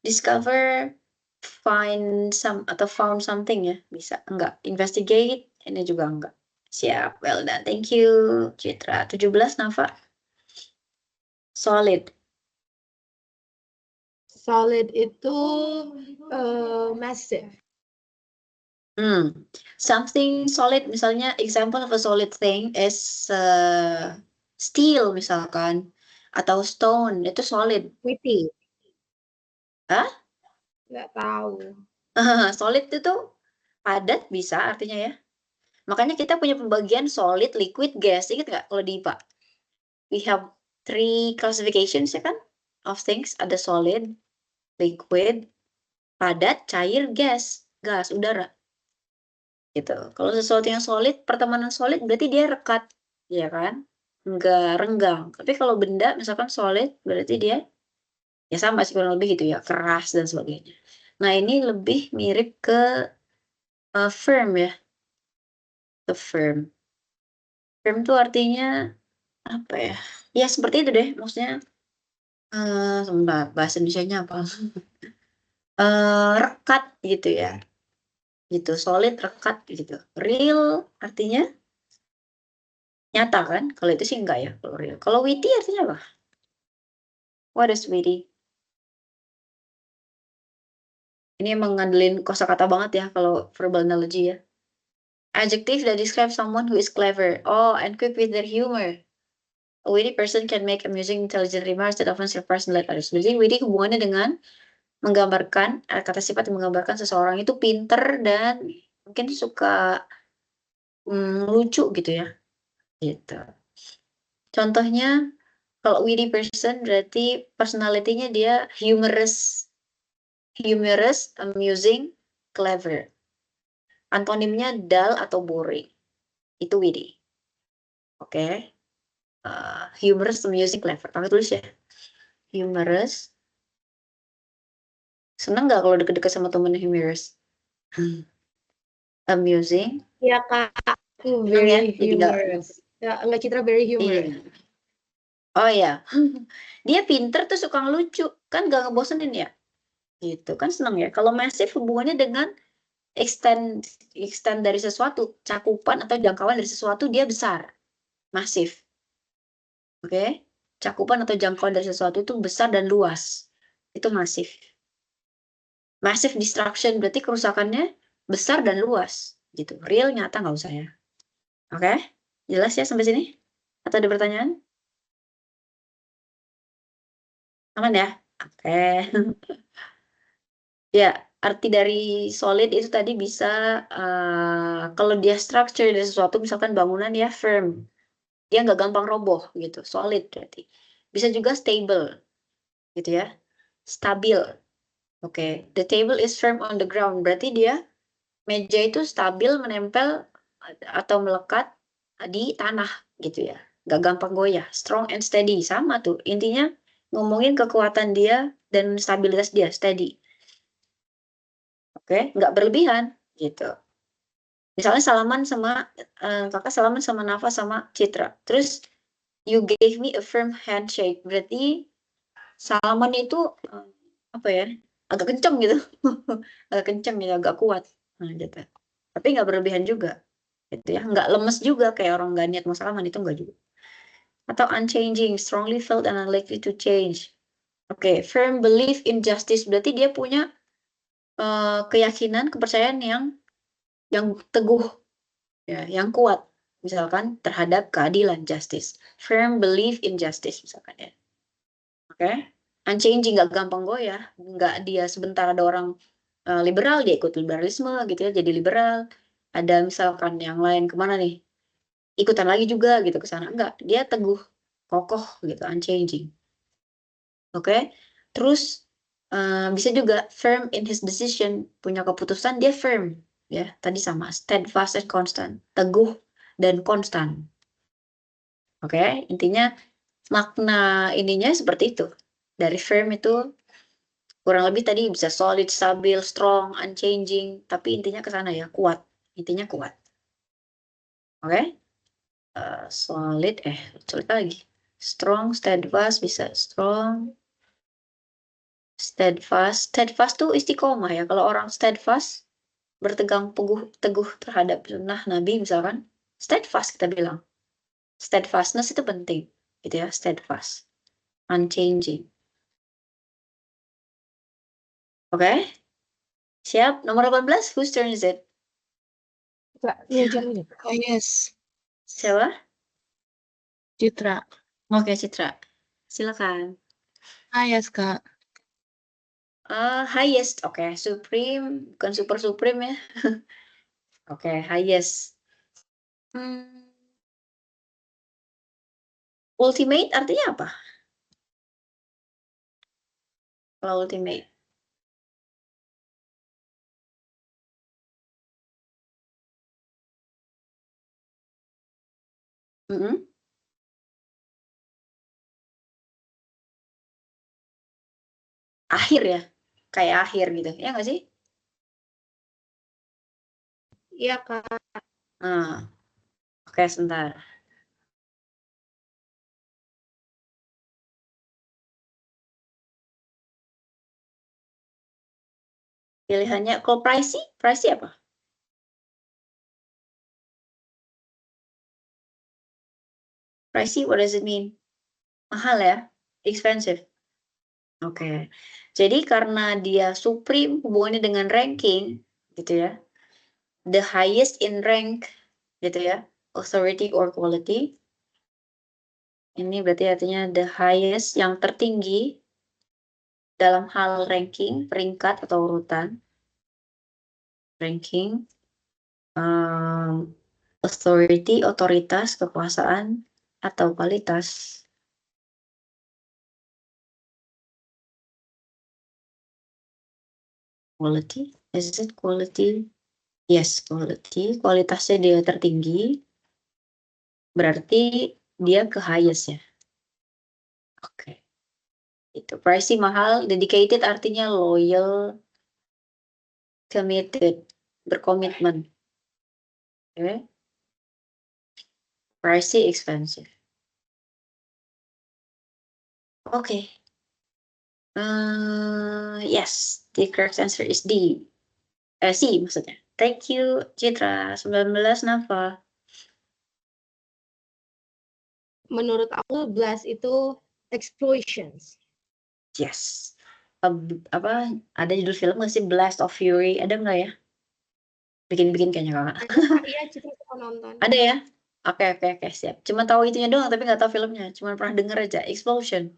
[SPEAKER 1] Discover, find some atau found something ya, bisa. Enggak, investigate, ini juga enggak. Siap, well done. Thank you, Citra. 17, Nafa. Solid.
[SPEAKER 2] Solid itu massive.
[SPEAKER 1] Something solid, misalnya example of a solid thing is steel misalkan, atau stone, itu solid.
[SPEAKER 2] Witty.
[SPEAKER 1] Hah?
[SPEAKER 2] Nggak tahu.
[SPEAKER 1] Solid itu padat bisa artinya ya. Makanya kita punya pembagian solid, liquid, gas. Ingat nggak kalau di IPA? we have 3 classifications ya kan, of things. Ada solid, liquid, padat, cair, gas, udara. Gitu. Kalau sesuatu yang solid, pertemanan solid berarti dia rekat, ya kan? Enggak renggang. Tapi kalau benda misalkan solid berarti dia ya sama sih kurang lebih gitu ya, keras dan sebagainya. Nah, ini lebih mirip ke firm ya, ke firm. Firm itu artinya apa ya? Ya seperti itu deh, maksudnya sebentar, bahasa Indonesianya apa? Rekat gitu ya. Gitu, solid, rekat gitu. Real artinya nyata kan? Kalau itu sih enggak ya, kalau real. Kalau witty artinya apa? What is witty? Ini emang ngandelin kosakata banget ya kalau verbal analogy ya. Adjective that describes someone who is clever. Oh, and quick with their humor. A witty person can make amusing, intelligent remarks that often surprise and delight others. Jadi witty hubungannya dengan menggambarkan, kata sifat yang menggambarkan seseorang itu pinter dan mungkin suka lucu gitu ya. Gitu. Contohnya, kalau witty person berarti personality-nya dia humorous, amusing, clever. Antonimnya dull atau boring. Itu witty. Oke. Humorous, amusing, clever. Pakai tulis ya. Humorous. Seneng nggak kalau deket-deket sama temen humorous? Amusing.
[SPEAKER 2] Ya Kak, aku
[SPEAKER 1] Seneng ya?
[SPEAKER 2] very
[SPEAKER 1] Jadi nggak.
[SPEAKER 2] humorous. Ya, Mbak Citra very humorous.
[SPEAKER 1] Iya. Oh ya. Dia pinter tuh suka ngelucu. Kan gak ngebosenin ya? Gitu. Kan seneng ya. Kalau massive hubungannya dengan extend dari sesuatu. Cakupan atau jangkauan dari sesuatu dia besar. Masif. Oke? Cakupan atau jangkauan dari sesuatu itu besar dan luas. Itu masif. Massive destruction berarti kerusakannya besar dan luas. Gitu. Real nyata nggak usah ya. Oke? Jelas ya sampai sini? Atau ada pertanyaan? Aman ya? Oke. Ya, arti dari solid itu tadi bisa kalau dia structure dari sesuatu, misalkan bangunan ya firm, dia nggak gampang roboh gitu, solid berarti. Bisa juga stable, gitu ya, stabil. Oke, the table is firm on the ground, berarti dia meja itu stabil menempel atau melekat di tanah gitu ya, nggak gampang goyah. Strong and steady sama tuh, intinya ngomongin kekuatan dia dan stabilitas dia, steady. Oke, nggak berlebihan gitu. Misalnya kakak salaman sama Nafa sama Citra. Terus you gave me a firm handshake. Berarti salaman itu apa ya? Agak kenceng gitu. Agak kenceng gitu, agak kuat. Nah, gitu. Tapi nggak berlebihan juga. Gitu ya. Nggak lemes juga kayak orang nggak niat mau salaman itu nggak juga. Atau unchanging, strongly felt and unlikely to change. Oke, firm belief in justice. Berarti dia punya keyakinan, kepercayaan yang teguh ya, yang kuat misalkan terhadap keadilan, justice, firm belief in justice misalkan ya. Oke. Unchanging, nggak gampang goyah, nggak dia sebentar ada orang liberal dia ikut liberalisme gitu ya, jadi liberal. Ada misalkan yang lain kemana nih, ikutan lagi juga gitu ke sana, enggak, dia teguh, kokoh gitu, unchanging. Oke. Terus bisa juga firm in his decision, punya keputusan dia firm ya, tadi sama steadfast and constant, teguh dan konstan. Oke, intinya makna ininya seperti itu. Dari firm itu kurang lebih tadi bisa solid, stabil, strong, unchanging, tapi intinya ke sana ya, kuat. Intinya kuat. Oke? Solid, solid lagi. Strong, steadfast, bisa strong, steadfast. Steadfast tuh istiqomah ya. Kalau orang steadfast, bertegang teguh terhadap sunnah Nabi misalkan, steadfast kita bilang. Steadfastness itu penting, gitu ya, steadfast. Unchanging. Oke? Siap? Nomor 18, whose turn is it?
[SPEAKER 2] Kak, ini.
[SPEAKER 3] Yes,
[SPEAKER 1] Siapa?
[SPEAKER 3] Citra.
[SPEAKER 1] Oke, Citra. Silakan.
[SPEAKER 3] Yes, Kak.
[SPEAKER 1] Highest. Oke, supreme. Bukan super supreme ya. Oke, highest. Ultimate artinya apa? Kalau ultimate. Mm-mm. Akhir ya, kayak akhir gitu, ya nggak sih?
[SPEAKER 2] Iya, Kak.
[SPEAKER 1] Nah, oke sebentar. Pilihannya, kalau pricey, pricey apa? Pricey, what does it mean? Mahal ya? Expensive. Oke. Jadi karena dia supreme hubungannya dengan ranking, gitu ya. The highest in rank, gitu ya. Authority or quality. Ini berarti artinya the highest, yang tertinggi dalam hal ranking, peringkat atau urutan. Ranking. Authority, otoritas, kekuasaan, atau kualitas. Quality, is it quality? Yes, quality. Kualitasnya dia tertinggi, berarti dia ke highest ya. Oke. Itu pricey mahal, dedicated artinya loyal, committed, berkomitmen. Oke. Pricey, expensive. Oke. Yes, the correct answer is D. C maksudnya. Thank you, Citra. 19 Nafa.
[SPEAKER 2] Menurut aku blast itu explosions.
[SPEAKER 1] Yes. Apa, ada judul film nggak sih, Blast of Fury? Ada nggak ya? Bikin-bikin kayaknya kakak.
[SPEAKER 2] Ada, Kak. Iya, Citra suka nonton.
[SPEAKER 1] Ada ya? Oke, siap. Cuma tahu itunya doang, tapi nggak tahu filmnya. Cuma pernah denger aja. Explosion.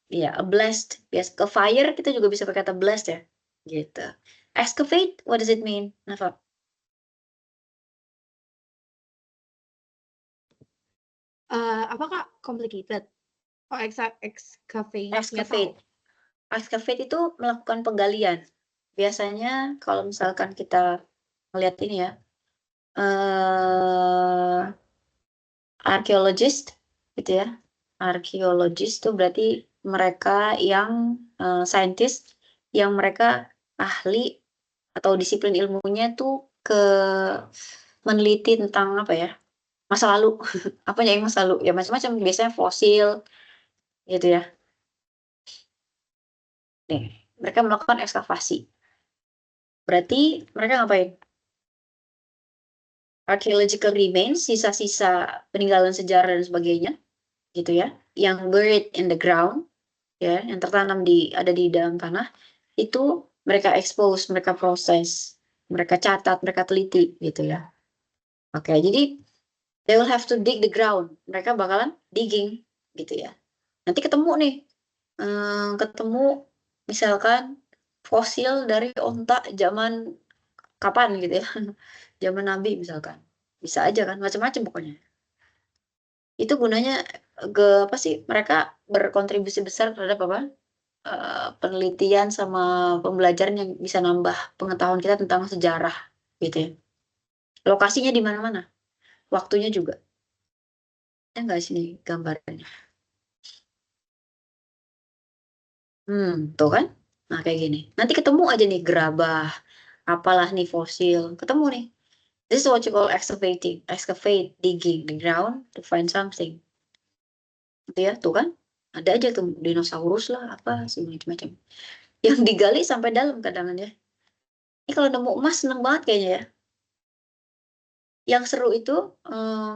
[SPEAKER 1] Iya, a blast. Yes, ke fire kita juga bisa pakai kata blast ya. Gitu. Excavate, what does it mean, Nafa?
[SPEAKER 2] Apa, Kak? Complicated. Oh, excavate. Nggak tahu.
[SPEAKER 1] Excavate. Excavate itu melakukan penggalian. Biasanya kalau misalkan kita melihat ini ya, archaeologist gitu ya. Archaeologist itu berarti mereka yang scientist yang mereka ahli atau disiplin ilmunya tuh ke meneliti tentang apa ya? Masa lalu. Apa ya yang masa lalu? Ya macam-macam, biasanya fosil gitu ya. Nih, mereka melakukan ekskavasi. Berarti mereka ngapain? Archaeological remains, sisa-sisa peninggalan sejarah dan sebagainya, gitu ya, yang buried in the ground, ya, yang tertanam ada di dalam tanah, itu mereka expose, mereka proses, mereka catat, mereka teliti, gitu ya. Oke, jadi they will have to dig the ground, mereka bakalan digging, gitu ya. Nanti ketemu nih, ketemu misalkan fosil dari onta zaman kapan gitu ya, zaman Nabi misalkan, bisa aja kan, macam-macam pokoknya. Itu gunanya apa sih, mereka berkontribusi besar terhadap apa, penelitian sama pembelajaran yang bisa nambah pengetahuan kita tentang sejarah gitu ya. Lokasinya di mana-mana, waktunya juga. Ya nggak sini gambarnya. Tuh kan. Nah kayak gini. Nanti ketemu aja nih gerabah, apalah nih fosil, ketemu nih. This is what you call excavating, excavate, digging the ground to find something. Gitu ya, tuh kan. Ada aja tuh dinosaurus lah, apa sih macam-macam. Yang digali sampai dalam kadang ya. Ini kalau nemu emas seneng banget kayaknya ya. Yang seru itu,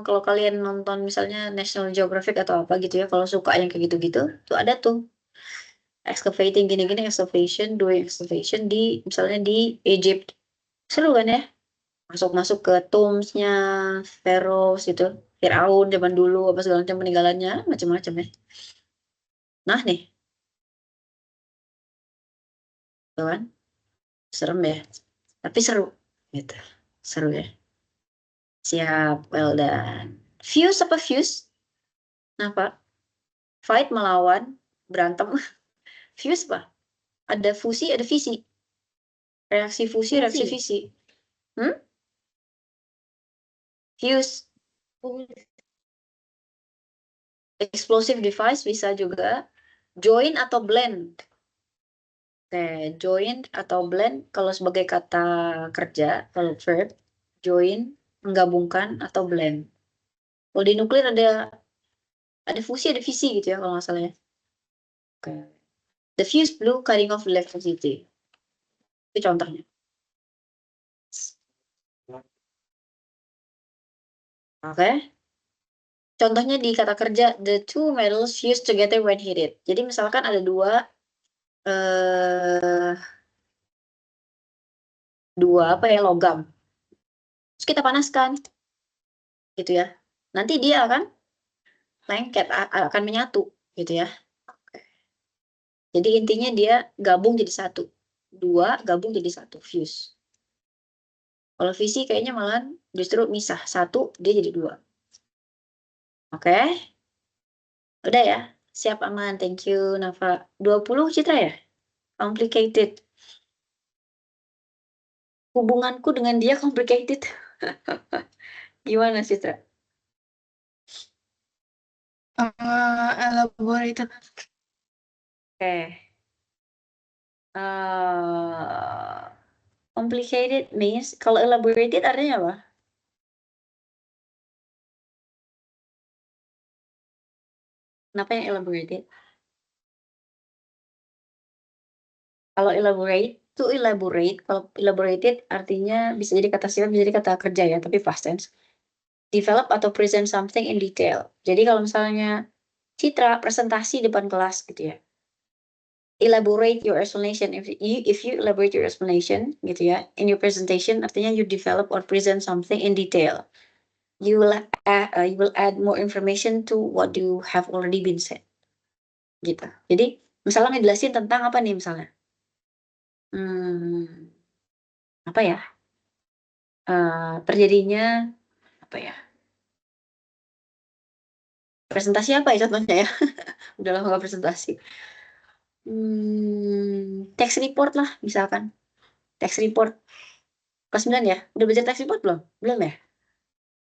[SPEAKER 1] kalau kalian nonton misalnya National Geographic atau apa gitu ya, kalau suka yang kayak gitu-gitu, tuh ada tuh excavating gini-gini, excavation, doing excavation di misalnya di Egypt. Seru kan ya? Masuk-masuk ke tombs-nya Pharaoh itu, Firaun zaman dulu apa segala macam peninggalannya, macam-macam ya. Nah nih, tuh kan, serem ya. Tapi seru gitu. Seru ya. Siap, well done. Fuse apa fuse? Kenapa? Fight melawan, berantem. Fuse apa? Ada fusi, ada fisi. Reaksi fusi, reaksi fisi. Fuse. Explosive device bisa juga. Join atau blend. Oke, join atau blend kalau sebagai kata kerja, kalau verb, join, menggabungkan atau blend. Kalau di nuklir ada fusi, ada fisi gitu ya kalau nggak salah ya. Oke. The fuse blew, cutting off electricity. Itu contohnya. Oke. Contohnya di kata kerja, the two metals fused together when heated. Jadi misalkan ada dua apa ya, logam. Terus kita panaskan. Gitu ya. Nanti dia akan lengket, akan menyatu gitu ya. Jadi intinya dia gabung jadi satu. Dua gabung jadi satu, fuse. Kalau fisi kayaknya malah justru misah. Satu, dia jadi dua. Oke. Udah ya. Siap, aman. Thank you, Nafa. 20 Citra ya? Complicated. Hubunganku dengan dia complicated. Gimana, Citra?
[SPEAKER 3] Elaborated.
[SPEAKER 1] Oke. Complicated means, kalau elaborated artinya apa? Kenapa yang elaborated? Kalau elaborate, to elaborate, kalau elaborated artinya bisa jadi kata sifat, bisa jadi kata kerja ya, tapi past tense. Develop atau present something in detail. Jadi kalau misalnya Citra presentasi depan kelas gitu ya. Elaborate your explanation. If you elaborate your explanation gitu ya, in your presentation artinya you develop or present something in detail. You will add more information to what you have already been said. Gitu. Jadi misalnya ngejelasin tentang apa nih misalnya? Apa ya? Terjadinya apa ya? Presentasi apa ya contohnya ya? Udah lama nggak presentasi. Tax report lah misalkan. Tax report. Kelas 9 ya? Udah belajar tax report belum? Belum ya?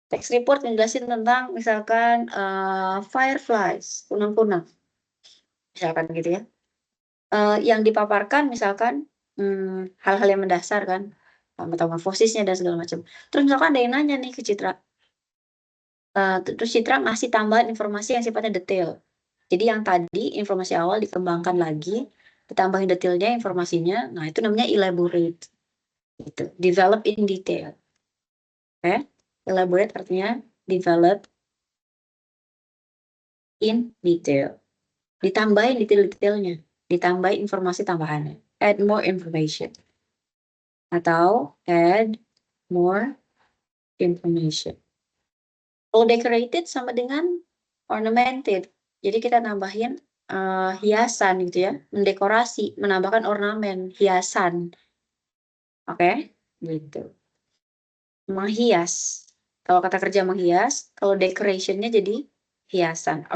[SPEAKER 1] Tax report ngejelasin tentang misalkan fireflies, kunang-kunang. Misalkan gitu ya. Yang dipaparkan misalkan hal-hal yang mendasar kan. Metamorfosisnya dan segala macam. Terus misalkan ada yang nanya nih ke Citra. Terus Citra ngasih tambahan informasi yang sifatnya detail. Jadi yang tadi informasi awal dikembangkan lagi, ditambahin detailnya informasinya, nah itu namanya elaborate. Gitu. Develop in detail. Oke? Elaborate artinya develop in detail. Ditambahin detail-detailnya, ditambahin informasi tambahannya. Add more information. Atau add more information. Kalau decorated sama dengan ornamented. Jadi kita nambahin hiasan gitu ya, mendekorasi, menambahkan ornamen, hiasan. Oke, gitu. Menghias. Kalau kata kerja menghias, kalau decorationnya jadi hiasan.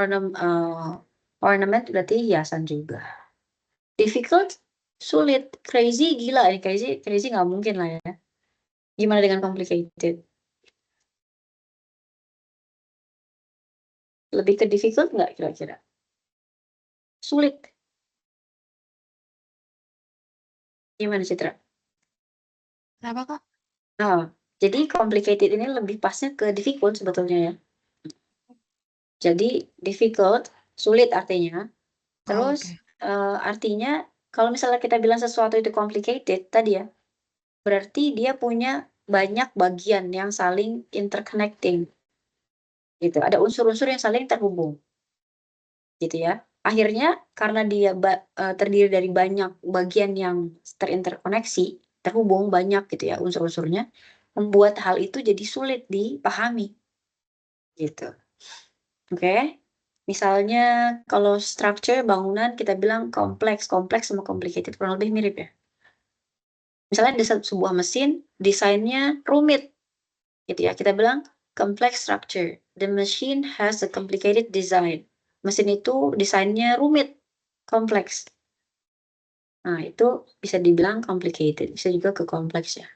[SPEAKER 1] Ornament berarti hiasan juga. Difficult, sulit, crazy, gila. Crazy nggak mungkin lah ya. Gimana dengan complicated? Lebih ke difficult nggak kira-kira? Sulit. Gimana Citra?
[SPEAKER 3] Kenapa, Kak?
[SPEAKER 1] Oh, jadi complicated ini lebih pasnya ke difficult sebetulnya ya. Jadi difficult, sulit artinya. Terus artinya kalau misalnya kita bilang sesuatu itu complicated tadi ya, berarti dia punya banyak bagian yang saling interconnecting. Gitu. Ada unsur-unsur yang saling terhubung. Gitu ya. Akhirnya karena dia terdiri dari banyak bagian yang terinterkoneksi, terhubung banyak gitu ya unsur-unsurnya, membuat hal itu jadi sulit dipahami. Gitu. Oke. Misalnya kalau structure bangunan kita bilang kompleks sama complicated kurang lebih mirip ya. Misalnya ada sebuah mesin desainnya rumit gitu ya. Kita bilang complex structure. The machine has a complicated design. mesin itu desainnya rumit, kompleks. Nah, itu bisa dibilang complicated, bisa juga ke kompleks ya.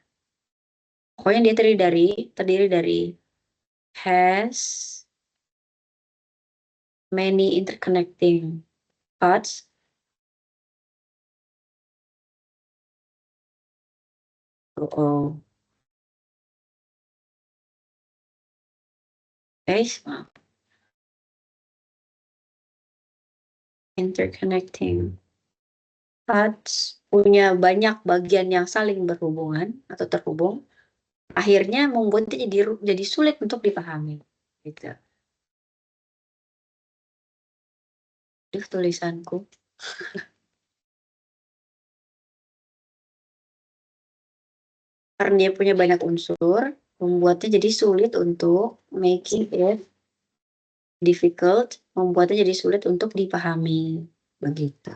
[SPEAKER 1] Pokoknya dia terdiri dari has many interconnecting parts. Oh. Maaf. Interconnecting parts punya banyak bagian yang saling berhubungan atau terhubung, akhirnya membuatnya jadi sulit untuk dipahami. Gitu. Tulisanku. Karena dia punya banyak unsur, membuatnya jadi sulit untuk making it difficult, membuatnya jadi sulit untuk dipahami. Begitu.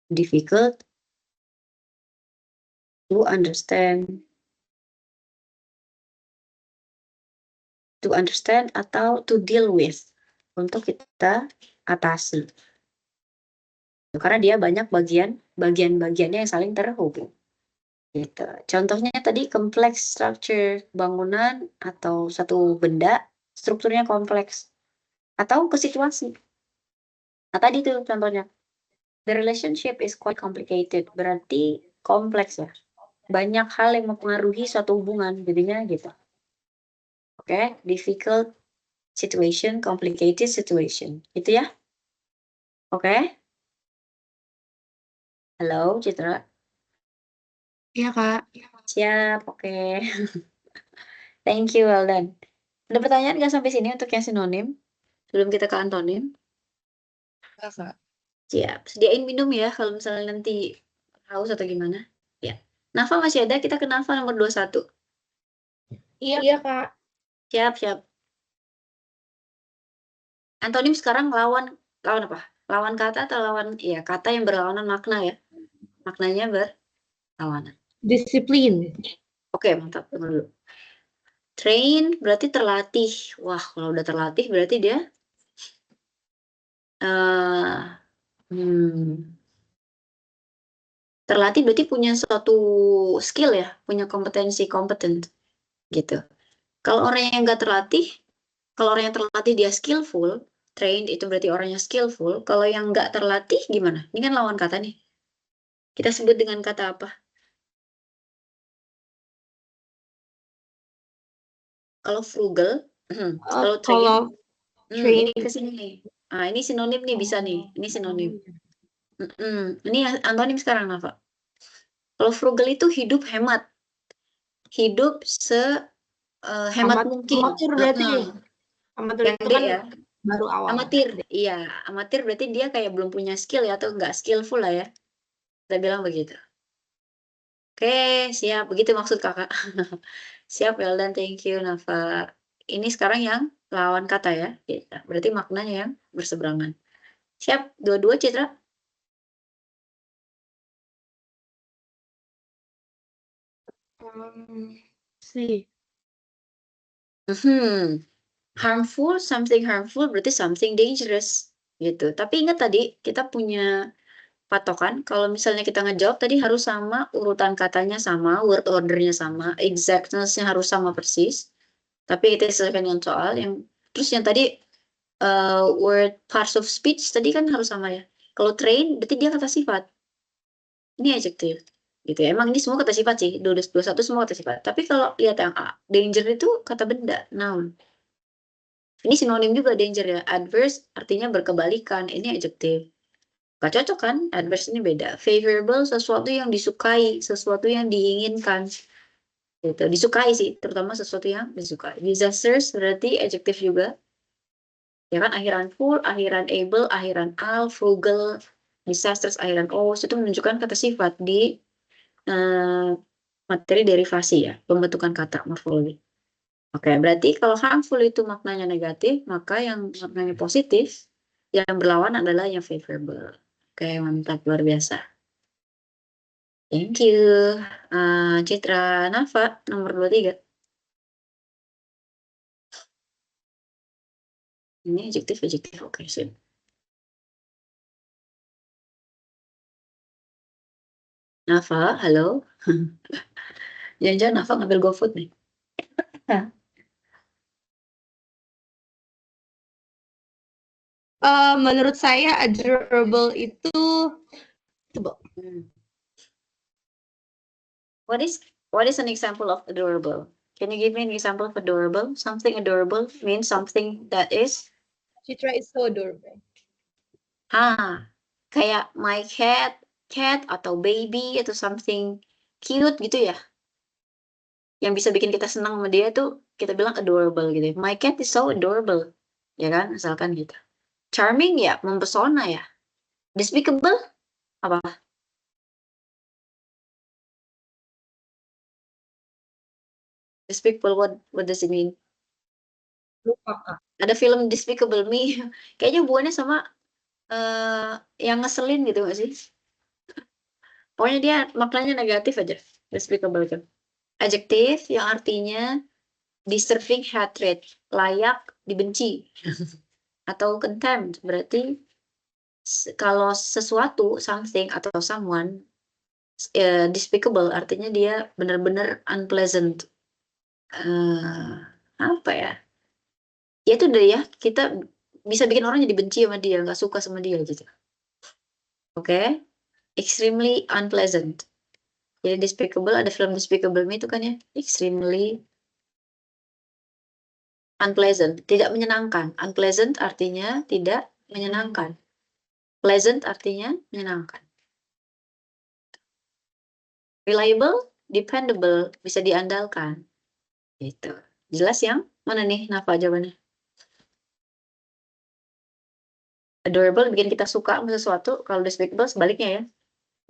[SPEAKER 1] Difficult to understand. To understand atau to deal with. Untuk kita atasi. Karena dia banyak bagian-bagiannya yang saling terhubung. Gitu. Contohnya tadi kompleks structure bangunan atau satu benda, strukturnya kompleks. Atau ke situasi. Nah, tadi tuh contohnya. The relationship is quite complicated. Berarti kompleks ya. Banyak hal yang mempengaruhi suatu hubungan. Jadinya gitu. Oke, difficult situation, complicated situation. Itu ya. Oke. Halo, Citra.
[SPEAKER 3] Iya, Kak.
[SPEAKER 1] Siap, oke. Thank you, well done. Ada pertanyaan nggak sampai sini untuk yang sinonim? Sebelum kita ke antonim?
[SPEAKER 3] Enggak, Kak.
[SPEAKER 1] Siap. Sediain minum ya kalau misalnya nanti haus atau gimana. Ya. Nafa masih ada, kita ke Nafa nomor 21.
[SPEAKER 2] Iya, Kak.
[SPEAKER 1] Siap, siap. Antonim sekarang lawan apa? Lawan kata atau lawan ya kata yang berlawanan makna ya. Maknanya berlawanan.
[SPEAKER 2] Disiplin.
[SPEAKER 1] Oke, mantap. Tunggu dulu. Train berarti terlatih. Wah, kalau udah terlatih berarti dia terlatih berarti punya suatu skill ya, punya kompetensi, kompeten gitu. Kalau orang yang nggak terlatih, kalau orang yang terlatih dia skillful, trained itu berarti orangnya skillful. Kalau yang nggak terlatih gimana? Ini kan lawan kata nih. Kita sebut dengan kata apa? Kalau frugal, kalau
[SPEAKER 2] Kalau
[SPEAKER 1] train, ini
[SPEAKER 2] train.
[SPEAKER 1] kesini nih. Ah, ini sinonim nih bisa nih. Ini sinonim. Ini antonim sekarang, Nafa. Kalau frugal itu hidup hemat. Hidup hemat mungkin.
[SPEAKER 2] Amatir berarti. Amatir
[SPEAKER 1] Yang
[SPEAKER 2] itu
[SPEAKER 1] D
[SPEAKER 2] kan
[SPEAKER 1] ya.
[SPEAKER 2] baru awal.
[SPEAKER 1] Amatir, iya. Amatir berarti dia kayak belum punya skill ya, atau nggak skillful lah ya. Kita bilang begitu. Oke, siap. Begitu maksud kakak. Siap, Weldan. Thank you, Nafa. Ini sekarang yang lawan kata ya. Berarti maknanya yang berseberangan. Siap, dua-dua Citra.
[SPEAKER 2] Sih.
[SPEAKER 1] Harmful, something harmful berarti something dangerous. Gitu. Tapi ingat tadi, kita punya patokan. Kalau misalnya kita ngejawab tadi harus sama, urutan katanya sama, word ordernya sama, exactness-nya harus sama persis. Tapi kita sesuaikan dengan soal yang terus yang tadi word parts of speech tadi kan harus sama ya. Kalau train berarti dia kata sifat. Ini adjective. Gitu ya. Emang ini semua kata sifat sih. 21 semua kata sifat. Tapi kalau lihat yang A, danger itu kata benda, noun. Ini sinonim juga danger ya. Adverse artinya berkebalikan. Ini adjective. Gak cocok kan? Adverse ini beda. Favorable sesuatu yang disukai, sesuatu yang diinginkan. Gitu. Disukai sih, terutama sesuatu yang disukai. Disasters berarti adjective juga. Ya kan, akhiran full, akhiran able, akhiran al, frugal, disasters, akhiran os, itu menunjukkan kata sifat di materi derivasi ya, pembentukan kata morfologi. Oke, berarti kalau harmful itu maknanya negatif, maka yang maknanya positif, yang berlawan adalah yang favorable. Oke, mantap, luar biasa. Thank you. Citra Nafa, nomor 23. Ini adjektif, oke, sip. Nafa, halo. Jangan-jangan Nafa ngambil GoFood nih.
[SPEAKER 2] Menurut saya adorable itu
[SPEAKER 1] What is an example of adorable? Can you give me an example of adorable? Something adorable means something that is
[SPEAKER 2] Citra is so adorable.
[SPEAKER 1] kayak my cat atau baby atau something cute gitu ya. Yang bisa bikin kita senang sama dia tuh kita bilang adorable gitu. My cat is so adorable. Ya kan? Misalkan gitu. Charming ya, mempesona ya. Despicable apa? Despicable, what does it mean?
[SPEAKER 2] Lupa, Kak.
[SPEAKER 1] Ada film Despicable Me. Kayaknya hubungannya sama yang ngeselin gitu gak sih? Pokoknya dia maknanya negatif aja. Despicable itu. Adjektif yang artinya deserving hatred, layak dibenci. Atau contempt, berarti kalau sesuatu, something atau someone despicable artinya dia benar-benar unpleasant. Apa ya? Ya itu deh ya, kita bisa bikin orang jadi benci sama dia, nggak suka sama dia gitu. Oke? Extremely unpleasant. Jadi Despicable, ada film Despicable Me itu kan ya, extremely unpleasant, tidak menyenangkan. Unpleasant artinya tidak menyenangkan. Pleasant artinya menyenangkan. Reliable, dependable, bisa diandalkan. Gitu. Jelas yang mana nih Nafa jawabannya? Adorable bikin kita suka sama sesuatu, kalau despicable sebaliknya ya.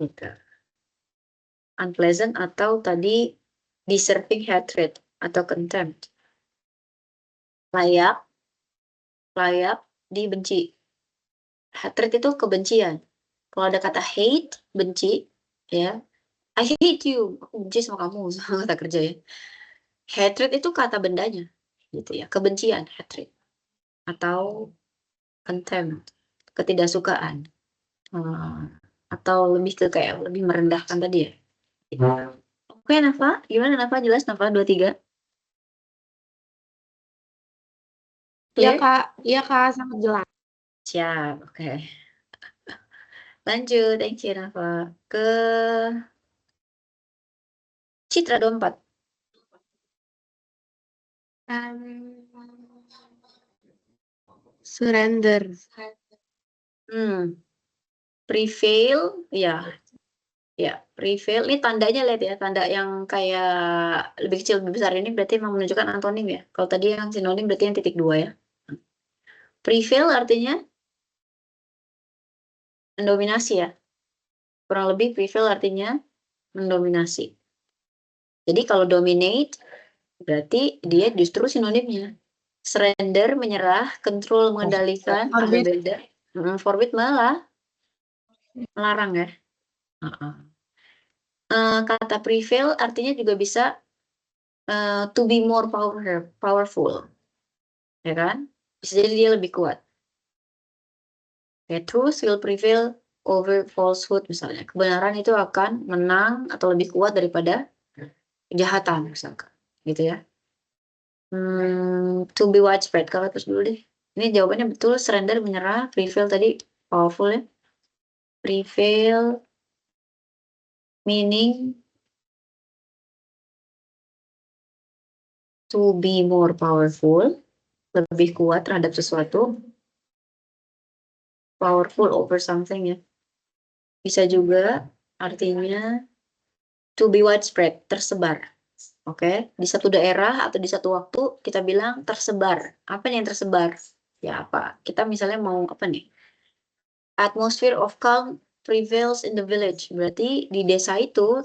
[SPEAKER 1] Gitu. Unpleasant atau tadi deserving hatred atau contempt. Layak dibenci. Hatred itu kebencian. Kalau ada kata hate, benci, ya. I hate you, aku benci sama kamu, sama kata kerja ya. Hatred itu kata bendanya, gitu ya. Kebencian, hatred. Atau contempt, ketidaksukaan. Atau lebih ke kayak lebih merendahkan tadi ya. Oke, Nafa, gimana Nafa? Jelas Nafa 23?
[SPEAKER 2] Iya,
[SPEAKER 1] Clear?
[SPEAKER 2] Kak. Iya, Kak, sangat jelas.
[SPEAKER 1] Siap, oke. Lanjut, thank you Nafa. Ke Citra 24.
[SPEAKER 2] Surrender.
[SPEAKER 1] Prevail, ya. Ya, prevail. Ini tandanya lihat ya, tanda yang kayak lebih kecil lebih besar ini berarti memang menunjukkan antonim ya. Kalau tadi yang sinonim berarti yang titik 2 ya. Prevail artinya mendominasi ya. Kurang lebih prevail artinya mendominasi. Jadi kalau dominate berarti dia justru sinonimnya. Surrender, menyerah, control, mengendalikan,
[SPEAKER 2] Forbid.
[SPEAKER 1] beda. Forbid malah melarang ya. Kata prevail artinya juga bisa to be more powerful. Ya kan? Bisa jadi dia lebih kuat. Truth will prevail over falsehood misalnya. Kebenaran itu akan menang atau lebih kuat daripada kejahatan misalkan. Gitu ya. To be widespread. Kalau terus dulu deh. Ini jawabannya betul. Surrender, menyerah. Prevail tadi powerful ya. Prevail meaning to be more powerful. Lebih kuat terhadap sesuatu. Powerful over something ya. Bisa juga artinya to be widespread, tersebar. Oke, di satu daerah atau di satu waktu kita bilang tersebar. Apa yang tersebar? Ya apa? Kita misalnya mau apa nih? Atmosphere of calm prevails in the village. Berarti di desa itu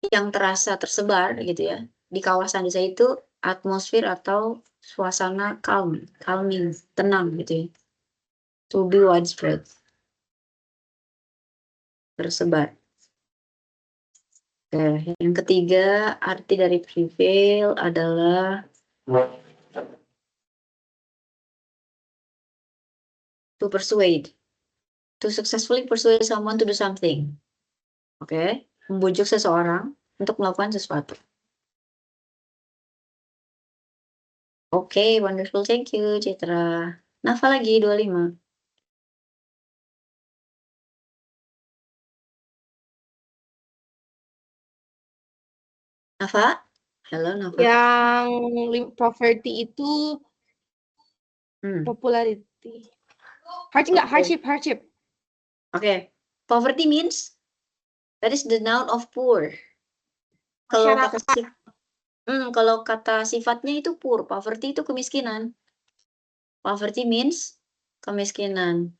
[SPEAKER 1] yang terasa tersebar gitu ya. Di kawasan desa itu atmosfer atau suasana calming, tenang gitu ya. To be widespread. Tersebar. Oke, yang ketiga arti dari prevail adalah To persuade. To successfully persuade someone to do something. Oke, membujuk seseorang untuk melakukan sesuatu. Oke, wonderful. Thank you, Citra. Nafa lagi 25. Nafa? Halo, Nafa.
[SPEAKER 2] Yang poverty itu popularity. Hardship nggak? Hardship.
[SPEAKER 1] Oke. Poverty means that is the noun of poor. Kalau kata sifatnya itu poor, poverty itu kemiskinan. Poverty means kemiskinan.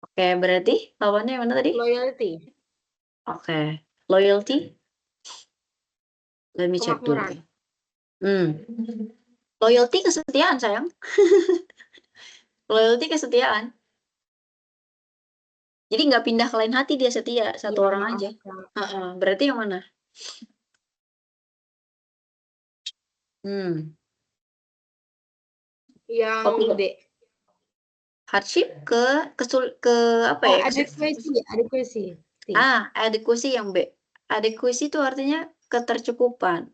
[SPEAKER 1] Oke, berarti lawannya yang mana tadi?
[SPEAKER 2] Loyalty.
[SPEAKER 1] Oke. Loyalty? Let me check dulu.
[SPEAKER 2] Kemakmuran.
[SPEAKER 1] Loyalty kesetiaan, sayang. Loyalty kesetiaan. Jadi nggak pindah ke lain hati, dia setia satu orang aja. Berarti yang mana?
[SPEAKER 2] Yang D.
[SPEAKER 1] Hardship ke apa ya?
[SPEAKER 2] Adequacy.
[SPEAKER 1] Adequacy yang B. Adequacy itu artinya ketercukupan.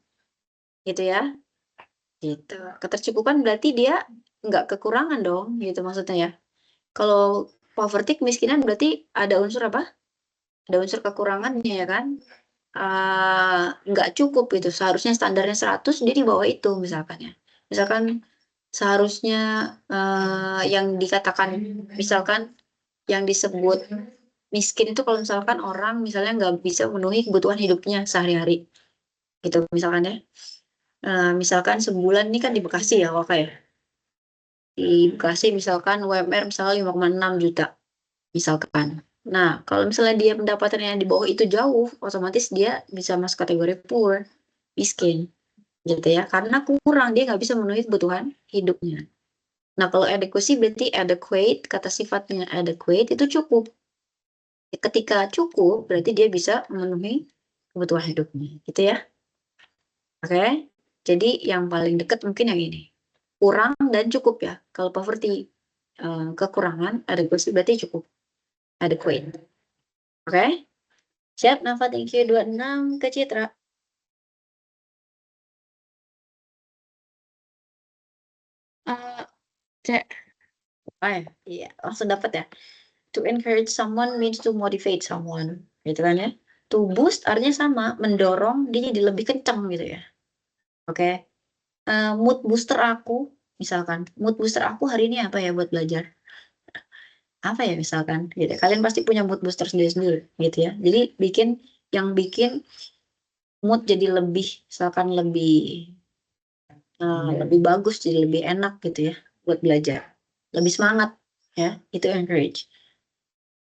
[SPEAKER 1] Gitu ya. Gitu. Ketercukupan berarti dia nggak kekurangan dong, gitu maksudnya ya. Kalau poverty kemiskinan berarti ada unsur apa? Ada unsur kekurangannya ya kan? Nggak cukup gitu. Seharusnya standarnya 100, dia di bawah itu misalkan ya. Misalkan seharusnya yang dikatakan, misalkan yang disebut miskin itu kalau misalkan orang misalnya nggak bisa memenuhi kebutuhan hidupnya sehari-hari. Gitu misalkan ya. Misalkan sebulan ini kan di Bekasi ya, oke ya. Di Bekasi misalkan UMR misalnya 5,6 juta. Misalkan. Nah, kalau misalnya dia pendapatannya di bawah itu jauh, otomatis dia bisa masuk kategori poor, miskin, gitu ya. Karena kurang, dia nggak bisa memenuhi kebutuhan hidupnya. Nah, kalau adequacy berarti adequate, kata sifatnya adequate itu cukup. Ketika cukup, berarti dia bisa memenuhi kebutuhan hidupnya, gitu ya. Oke, jadi yang paling dekat mungkin yang ini. Kurang dan cukup ya. Kalau poverty, kekurangan, adequacy berarti cukup. Adequate. Oke? Siap, Nafa, thank you. 26 ke Citra.
[SPEAKER 3] C.
[SPEAKER 1] Iya, langsung dapat ya. To encourage someone means to motivate someone. Gitu kan ya. To boost artinya sama, mendorong dia jadi lebih kencang gitu ya. Oke. Mood booster aku, misalkan. Mood booster aku hari ini apa ya buat belajar? Apa ya misalkan gitu. Kalian pasti punya mood booster sendiri-sendiri gitu ya. Jadi bikin mood jadi lebih, misalkan lebih bagus, jadi lebih enak gitu ya buat belajar, lebih semangat ya. Itu encourage.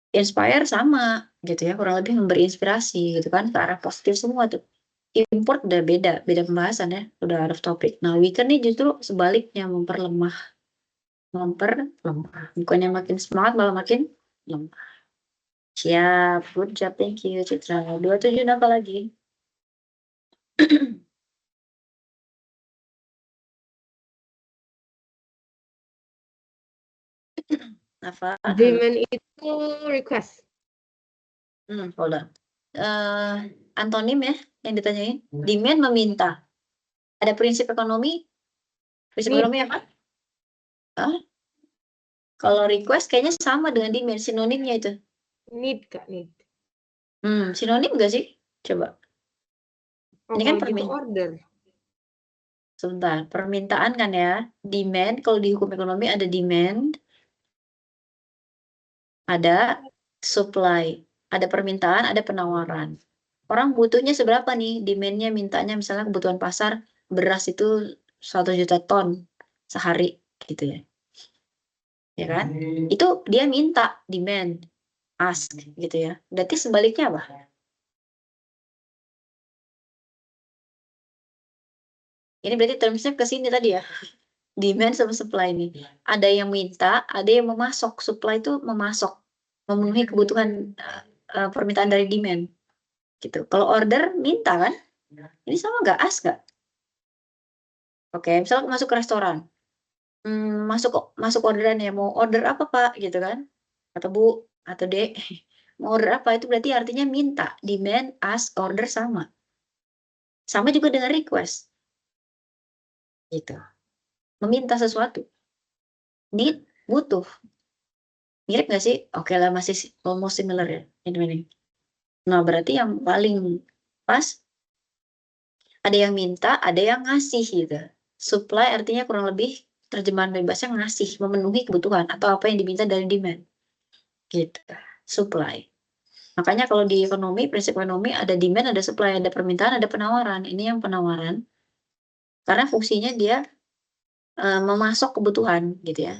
[SPEAKER 1] Inspire sama gitu ya, kurang lebih memberi inspirasi gitu kan ke arah positif semua tuh. Import udah beda pembahasan ya, udah out of topic. Nah, weaken nih justru sebaliknya, memperlemah, bukannya makin semangat malah makin lemah. Siap, good job, thank you Citra. 27 apa lagi? Nafa.
[SPEAKER 2] Demand itu request.
[SPEAKER 1] Hold on. Antonim ya yang ditanyain. Demand meminta. Ada prinsip ekonomi. Prinsip ekonomi apa? Kalau request kayaknya sama dengan demand, sinonimnya itu.
[SPEAKER 2] Need, Kak, need.
[SPEAKER 1] Sinonim nggak sih? Coba. Ini kan
[SPEAKER 2] order.
[SPEAKER 1] Sebentar, permintaan kan ya. Demand, kalau di hukum ekonomi ada demand, ada supply. Ada permintaan, ada penawaran. Orang butuhnya seberapa nih? Demand-nya, mintanya misalnya kebutuhan pasar, beras itu 1 juta ton sehari gitu ya. Ya kan? Itu dia minta, demand, ask gitu ya. Berarti sebaliknya apa? Ini berarti termsnya ke sini tadi ya. Demand sama supply ini. Ada yang minta, ada yang memasok. Supply itu memasok, memenuhi kebutuhan permintaan dari demand. Gitu. Kalau order minta kan? Ini sama nggak? Ask nggak? Oke, misalnya masuk ke restoran.
[SPEAKER 4] masuk orderan ya, mau order apa Pak gitu kan, atau Bu atau Dek, mau order apa, itu berarti artinya minta, demand, ask, order sama juga dengan request gitu, meminta sesuatu, need, butuh, mirip nggak sih? Oke lah, masih almost similar ya ini. Nah berarti yang paling pas ada yang minta, ada yang ngasih gitu. Supply artinya kurang lebih terjemahan bebasnya ngasih, memenuhi kebutuhan atau apa yang diminta dari demand gitu. Supply. Makanya kalau di ekonomi, prinsip ekonomi ada demand, ada supply, ada permintaan, ada penawaran. Ini yang penawaran. Karena fungsinya dia memasok kebutuhan gitu ya.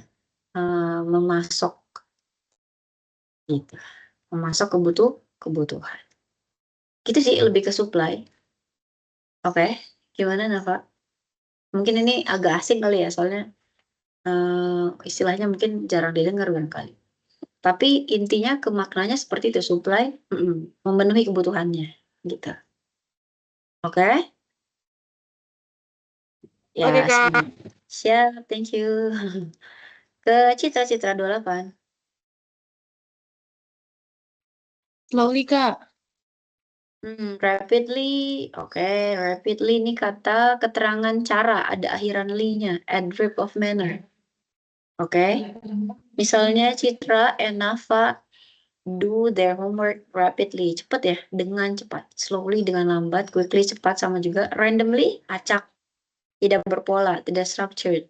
[SPEAKER 4] Memasok gitu. Memasok kebutuhan. Gitu sih, lebih ke supply. Oke, gimana Nafa? Mungkin ini agak asing kali ya, soalnya istilahnya mungkin jarang didengar barangkali. Tapi intinya ke maknanya seperti itu, supply, memenuhi kebutuhannya gitu. Oke? Ya,
[SPEAKER 2] Oke, Kak.
[SPEAKER 4] siap, thank you. Ke Citra 28.
[SPEAKER 3] Slowly, Kak.
[SPEAKER 4] Rapidly, oke, rapidly ini kata keterangan cara, ada akhiran li-nya, adverb of manner. Oke, misalnya Citra and Nafa do their homework rapidly, cepat ya, dengan cepat, slowly dengan lambat, quickly cepat, sama juga randomly, acak, tidak berpola, tidak structured,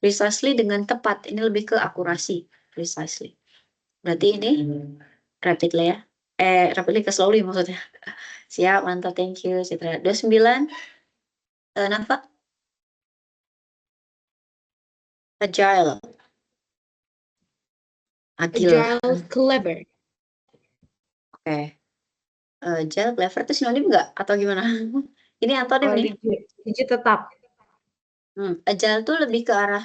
[SPEAKER 4] precisely dengan tepat, ini lebih ke akurasi, precisely. Berarti ini rapidly ya, rapidly ke slowly maksudnya. Siap, mantap, thank you Citra. 29, Nafa? Agile. Agile.
[SPEAKER 2] Agile, clever.
[SPEAKER 4] Oke. Agile, clever itu sinonim nggak? Atau gimana? Ini antonim nih.
[SPEAKER 2] Digit tetap.
[SPEAKER 4] Agile tuh lebih ke arah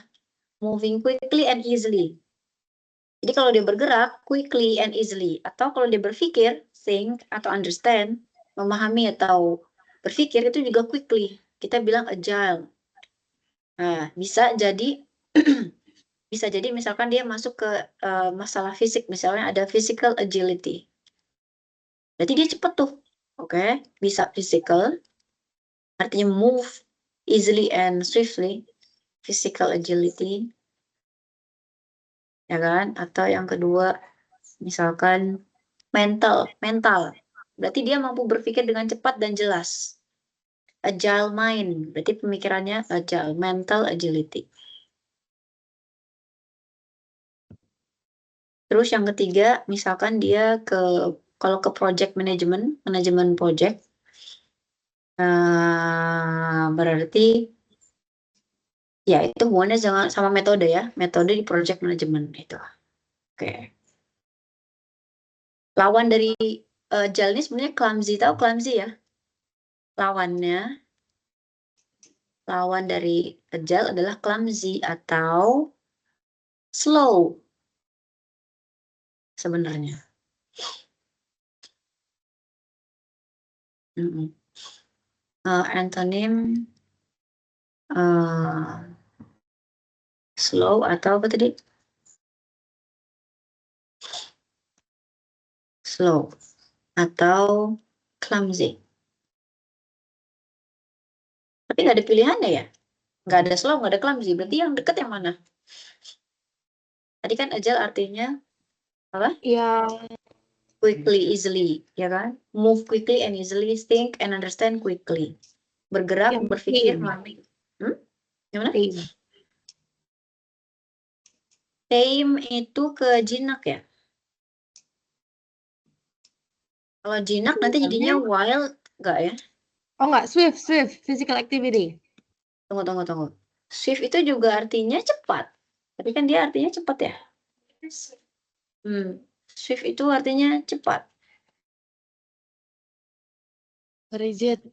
[SPEAKER 4] moving quickly and easily. Jadi kalau dia bergerak, quickly and easily. Atau kalau dia berpikir, think atau understand, memahami atau berpikir, itu juga quickly. Kita bilang agile. Nah, bisa jadi bisa jadi misalkan dia masuk ke masalah fisik, misalnya ada physical agility. Berarti dia cepat tuh. Oke, bisa physical, artinya move easily and swiftly, physical agility. Ya kan? Atau yang kedua, misalkan mental. Berarti dia mampu berpikir dengan cepat dan jelas. Agile mind, berarti pemikirannya agile, mental agility. Terus yang ketiga, misalkan dia kalau ke project management, manajemen project, berarti ya itu hubungannya sama metode ya, metode di project management itu. Oke. Lawan dari agile ini sebenarnya clumsy, tahu clumsy ya? Lawan dari agile adalah clumsy atau slow sebenarnya. Antonim slow atau apa tadi? Slow atau clumsy. Tapi nggak ada pilihannya ya? Nggak ada slow, nggak ada clumsy. Berarti yang dekat yang mana? Tadi kan agile artinya apa?
[SPEAKER 2] Yang
[SPEAKER 4] Quickly, easily, ya kan? Move quickly and easily, think and understand quickly. Bergerak,
[SPEAKER 2] yang
[SPEAKER 4] berpikir,
[SPEAKER 2] tame.
[SPEAKER 4] memahami. Gimana?
[SPEAKER 2] Tame.
[SPEAKER 4] Tame itu ke jinak ya? Kalau jinak nanti jadinya wild, nggak ya?
[SPEAKER 2] Oh enggak, swift, physical activity.
[SPEAKER 4] Tunggu. Swift itu juga artinya cepat. Tapi kan dia artinya cepat ya? Swift itu artinya cepat.
[SPEAKER 3] Rigid.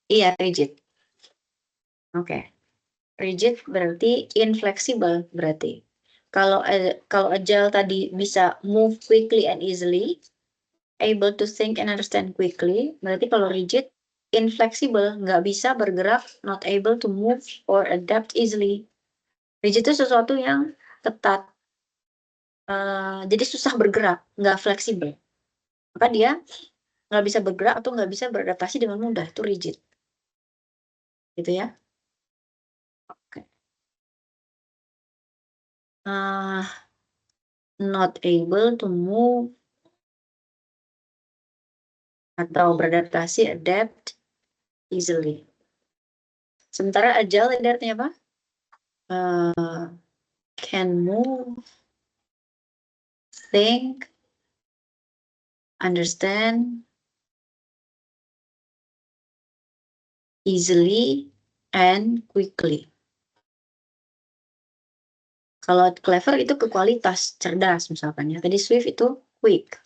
[SPEAKER 4] Iya, rigid. Oke. Rigid berarti inflexible berarti. Kalau agile tadi bisa move quickly and easily, able to think and understand quickly, berarti kalau rigid inflexible, nggak bisa bergerak, not able to move or adapt easily. Rigid itu sesuatu yang ketat. Jadi susah bergerak, nggak fleksibel. Maka dia nggak bisa bergerak atau nggak bisa beradaptasi dengan mudah. Itu rigid. Gitu ya. Oke. Not able to move atau beradaptasi, adapt easily. Sementara agile ini artinya apa? Can move, think, understand easily and quickly. Kalau clever itu ke kualitas, cerdas misalkan ya. Tadi swift itu quick,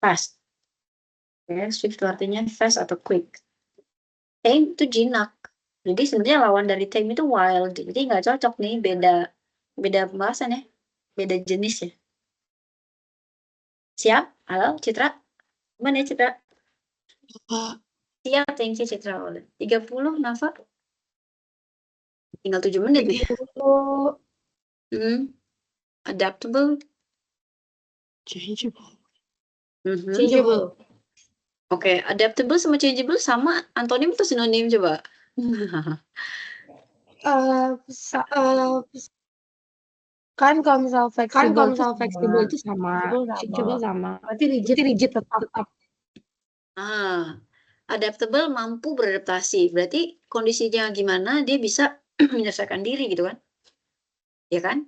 [SPEAKER 4] fast. Ya, swift itu artinya fast atau quick. Tame itu jinak. Jadi sebenarnya lawan dari tame itu wild. Jadi nggak cocok nih, beda pembahasan ya, beda jenis ya. Siap? Halo, Citra? Gimana ya, Citra?
[SPEAKER 3] Kak.
[SPEAKER 4] Siap, thank you, Citra. 30, Nafa? Tinggal 7 menit nih. Adaptable.
[SPEAKER 3] Changeable.
[SPEAKER 2] Changeable.
[SPEAKER 4] Oke, adaptable sama changeable sama antonim atau sinonim coba?
[SPEAKER 3] Kan kalau misal fleksibel
[SPEAKER 2] itu sama, changeable sama. Berarti rigid tetap.
[SPEAKER 4] Adaptable mampu beradaptasi. Berarti kondisinya gimana dia bisa menyelesaikan diri gitu kan? Ya kan?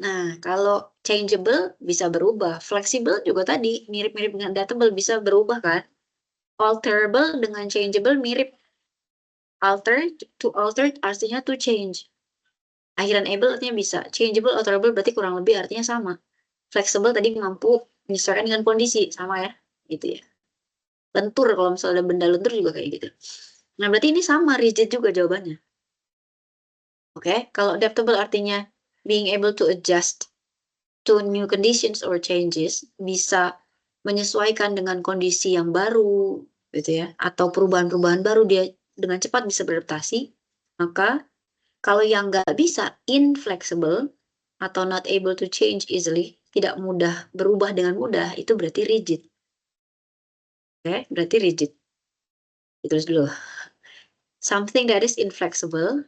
[SPEAKER 4] Nah, kalau changeable bisa berubah. Flexible juga tadi mirip-mirip dengan adaptable bisa berubah kan? Alterable dengan changeable mirip. To alter artinya to change. Akhiran able artinya bisa. Changeable, alterable berarti kurang lebih artinya sama. Flexible tadi mampu menyesuaikan dengan kondisi. Sama ya? Gitu ya. Lentur, kalau misalnya ada benda lentur juga kayak gitu. Nah, berarti ini sama, rigid juga jawabannya. Oke, kalau adaptable artinya being able to adjust to new conditions or changes, bisa menyesuaikan dengan kondisi yang baru, gitu ya, atau perubahan-perubahan baru, dia dengan cepat bisa beradaptasi. Maka kalau yang nggak bisa, inflexible atau not able to change easily, tidak mudah berubah dengan mudah, itu berarti rigid. Oke, berarti rigid. Ditulis dulu. Something that is inflexible.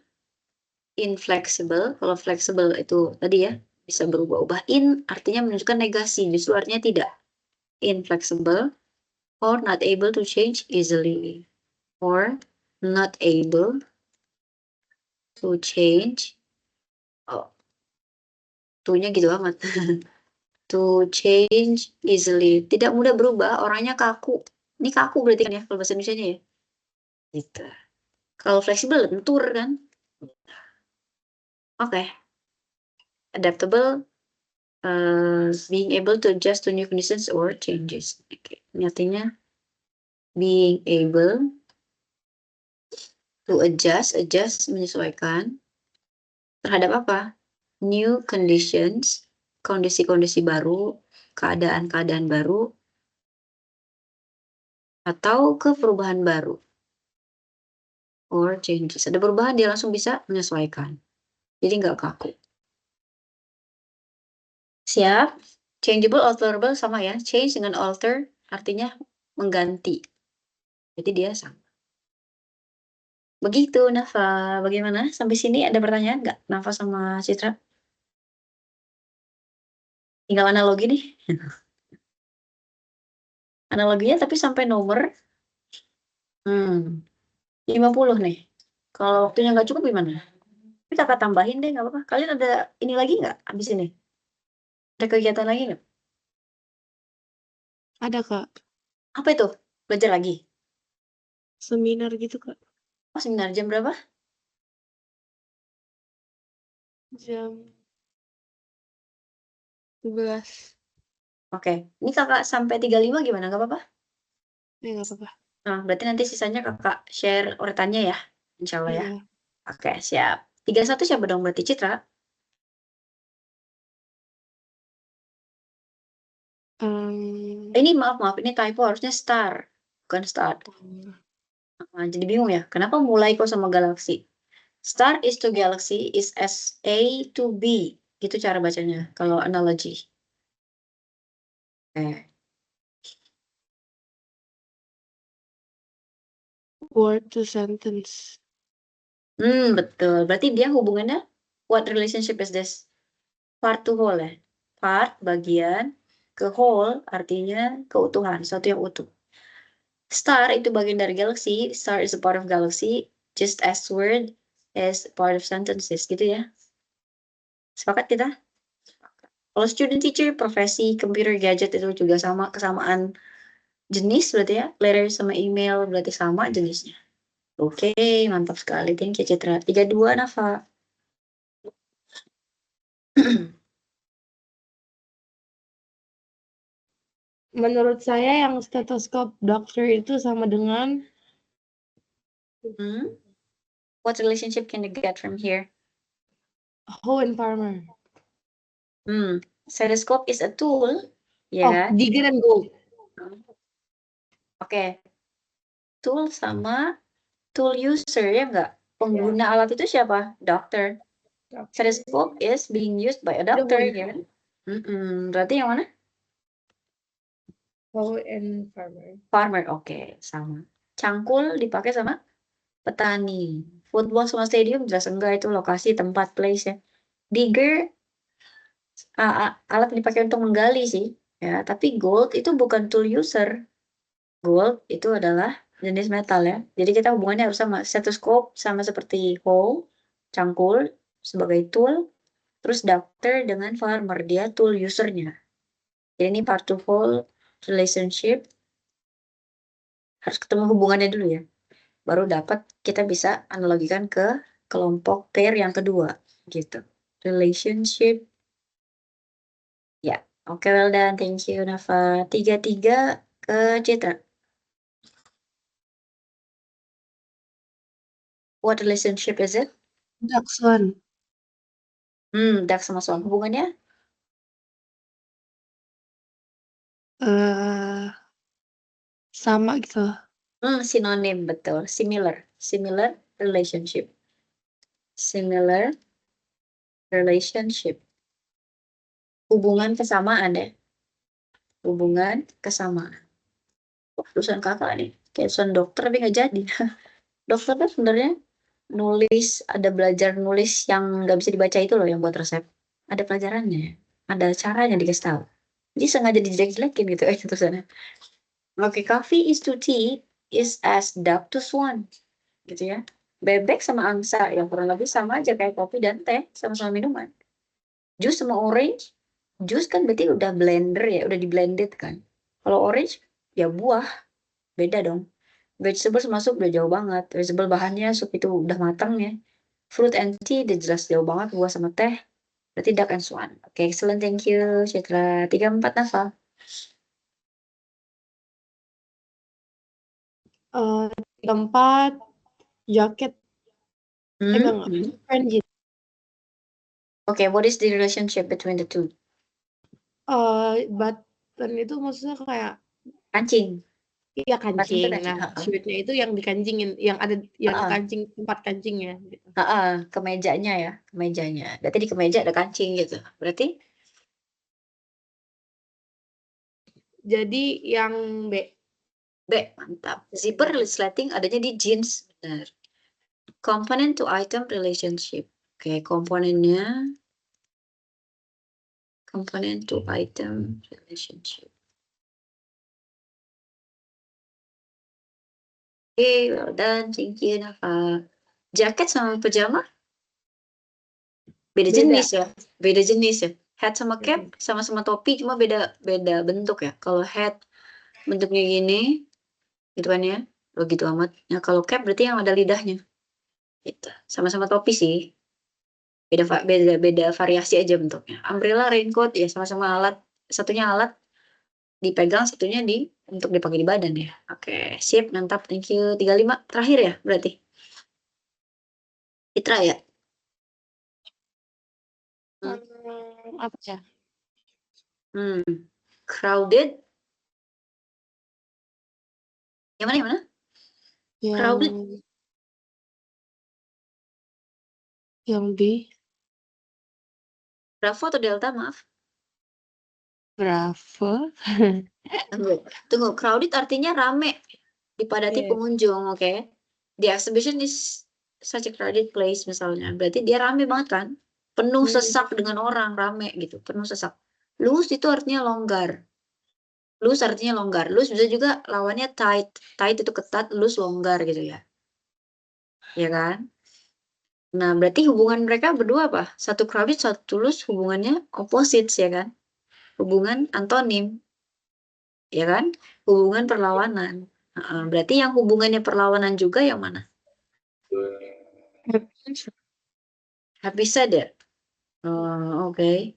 [SPEAKER 4] Inflexible, kalau flexible itu tadi ya, bisa berubah-ubah. In artinya menunjukkan negasi, justru artinya tidak. Inflexible or not able to change easily, or not able to change. Oh, tuh-nya gitu amat. To change easily, tidak mudah berubah, orangnya kaku. Ini kaku berarti kan ya kalau bahasa Indonesianya ya. Gitu. Kalau fleksibel lentur kan. Oke. Adaptable, being able to adjust to new conditions or changes. Oke. Ini artinya being able to adjust menyesuaikan terhadap apa? New conditions, kondisi-kondisi baru, keadaan-keadaan baru, atau ke perubahan baru. Or changes. Ada perubahan, dia langsung bisa menyesuaikan. Jadi nggak kaku. Siap? Changeable, alterable sama ya. Change dengan alter artinya mengganti. Jadi dia sama. Begitu, Nafa. Bagaimana? Sampai sini ada pertanyaan nggak, Nafa sama Citra? Tinggal analogi nih. Analoginya tapi sampai nomor 50 nih. Kalau waktunya nggak cukup gimana? Tapi kakak tambahin deh, nggak apa-apa. Kalian ada ini lagi nggak abis ini? Ada kegiatan lagi nggak?
[SPEAKER 3] Ada Kak,
[SPEAKER 4] Apa itu? Belajar lagi?
[SPEAKER 3] seminar gitu Kak.
[SPEAKER 4] Oh, seminar jam berapa?
[SPEAKER 3] Jam 12.
[SPEAKER 4] Oke. Ini kakak sampai 35 gimana? Nggak apa-apa?
[SPEAKER 3] Ya nggak apa-apa.
[SPEAKER 4] Nah, berarti nanti sisanya kakak share urutannya ya. Insya Allah ya.
[SPEAKER 3] Iya.
[SPEAKER 4] Oke, siap. 31 siapa dong berarti Citra? Ini maaf, ini typo, harusnya star. Bukan start. Jadi bingung ya, kenapa mulai kok sama galaksi? Star is to galaxy is as A to B. Gitu cara bacanya kalau analogy.
[SPEAKER 3] Word to sentence.
[SPEAKER 4] Betul. Berarti dia hubungannya what relationship is this? Part to whole ya. Part bagian ke whole artinya keutuhan, sesuatu yang utuh. Star itu bagian dari galaxy. Star is a part of galaxy. Just as word is part of sentences gitu ya. Sepakat kita? Kalau student teacher, profesi, computer, gadget itu juga sama, kesamaan jenis berarti ya. Letter sama email berarti sama jenisnya. Oke, mantap sekali. Thank you, Citra. 32, Nafa.
[SPEAKER 3] Menurut saya yang stetoskop dokter itu sama dengan
[SPEAKER 4] What relationship can you get from here?
[SPEAKER 3] hoe and farmer.
[SPEAKER 4] Stethoscope is a tool, ya
[SPEAKER 3] Oh,
[SPEAKER 4] kan?
[SPEAKER 3] digger and gold.
[SPEAKER 4] Oke. Tool sama tool user, ya enggak? Pengguna alat itu siapa? Doctor. Stethoscope is being used by a doctor, ya kan? Berarti yang mana?
[SPEAKER 3] Hoe and farmer.
[SPEAKER 4] Farmer, oke, sama. Cangkul dipakai sama petani. Football sama stadium jelas enggak, itu lokasi, tempat, place ya. Digger, alat yang dipakai untuk menggali sih. Ya, tapi gold itu bukan tool user. Gold itu adalah jenis metal ya. Jadi kita hubungannya harus sama. Stethoscope sama seperti hoe, cangkul sebagai tool. Terus doctor dengan farmer, dia tool usernya. Jadi ini part to whole relationship. Harus ketemu hubungannya dulu ya. Baru dapat kita bisa analogikan ke kelompok pair yang kedua gitu. Relationship. Ya, oke, well done. Thank you, Nafa. 33 ke Citra. What relationship is it?
[SPEAKER 3] Duck swan.
[SPEAKER 4] Duck sama swan. Hubungannya?
[SPEAKER 3] Sama gitu.
[SPEAKER 4] Sinonim, betul. Similar. Similar relationship. Similar relationship. Hubungan kesamaan ya. Hubungan kesamaan. Lulusan kakak nih. Kayak lulusan dokter tapi nggak jadi. Dokter kan sebenarnya nulis, ada belajar nulis yang nggak bisa dibaca itu loh yang buat resep. Ada pelajarannya. Ada caranya dikasih tahu. Jadi sengaja dijelek-jelekin gitu tulisannya. Oke, coffee is to tea is as duck to swan. Gitu ya. Bebek sama angsa yang kurang lebih sama aja kayak kopi dan teh, sama-sama minuman. Jus sama orange, jus kan berarti udah blender ya, udah di blended kan. Kalau orange ya buah, beda dong. Vegetables masuk udah jauh banget. Vegetable bahannya sup itu udah matang ya. Fruit and tea udah jelas jauh banget, buah sama teh. Berarti duck and swan. Oke, excellent, thank you. Citra 34, Nafa.
[SPEAKER 3] 34 jaket. Enggak. Friend
[SPEAKER 4] Oke, what is the relationship between the two?
[SPEAKER 3] button itu maksudnya kayak
[SPEAKER 4] Kancing.
[SPEAKER 3] iya kancing.
[SPEAKER 4] Button itu
[SPEAKER 3] Nah,
[SPEAKER 4] kancing.
[SPEAKER 3] shootnya itu yang dikancingin, yang ada yang kancing, tempat kancingnya gitu.
[SPEAKER 4] Kemejanya ya, kemejanya. Berarti di kemeja ada kancing gitu. Berarti?
[SPEAKER 3] Jadi yang B.
[SPEAKER 4] B, mantap. Zipper resleting adanya di jeans, benar. Component to item relationship. Oke, komponennya. Component to item relationship. Oke, well done. Thank you, Nafa. Jaket sama pajama? Beda jenis ya? Beda jenis ya? Hat sama cap sama-sama topi, cuma beda bentuk ya. Kalau hat bentuknya gini, gitu kan ya? Begitu amat. Nah, kalau cap berarti yang ada lidahnya. Gitu. Sama-sama topi sih. Beda variasi aja bentuknya. Umbrella, raincoat ya sama-sama alat. Satunya alat dipegang, satunya untuk dipakai di badan ya. Oke, sip, mantap. Thank you. 35 terakhir ya berarti. Citra ya?
[SPEAKER 3] Apa ya?
[SPEAKER 4] Crowded. Yang mana?
[SPEAKER 3] Yang
[SPEAKER 4] Crowded.
[SPEAKER 3] Yang B.
[SPEAKER 4] Bravo atau delta, maaf.
[SPEAKER 3] Bravo.
[SPEAKER 4] Tunggu. Crowded artinya rame, dipadati
[SPEAKER 3] Iya.
[SPEAKER 4] pengunjung, oke? The exhibition is such a crowded place misalnya. Berarti dia rame banget kan? Penuh sesak dengan orang, rame gitu, penuh sesak. Loose itu artinya longgar. Loose artinya longgar. Loose bisa juga lawannya tight. Tight itu ketat, loose longgar gitu ya. Ya kan? Nah, berarti hubungan mereka berdua apa? Satu crowded, satu loose, hubungannya opposites ya kan? Hubungan antonim. Ya kan? Hubungan perlawanan. Berarti yang hubungannya perlawanan juga yang mana? Happy sad ya? Oh, oke.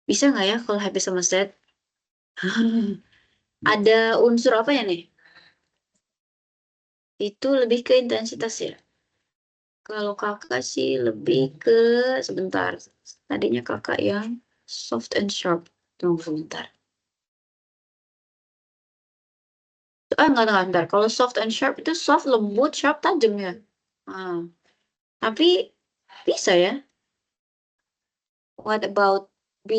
[SPEAKER 4] Bisa nggak ya kalau happy sama sad? Ada unsur apa ya nih? Itu lebih ke intensitas ya. Kalau kakak sih lebih ke sebentar. Tadinya kakak yang soft and sharp. Tunggu sebentar. Enggak. Kalau soft and sharp itu soft lembut, sharp tajam ya. Ah, tapi bisa ya. What about B?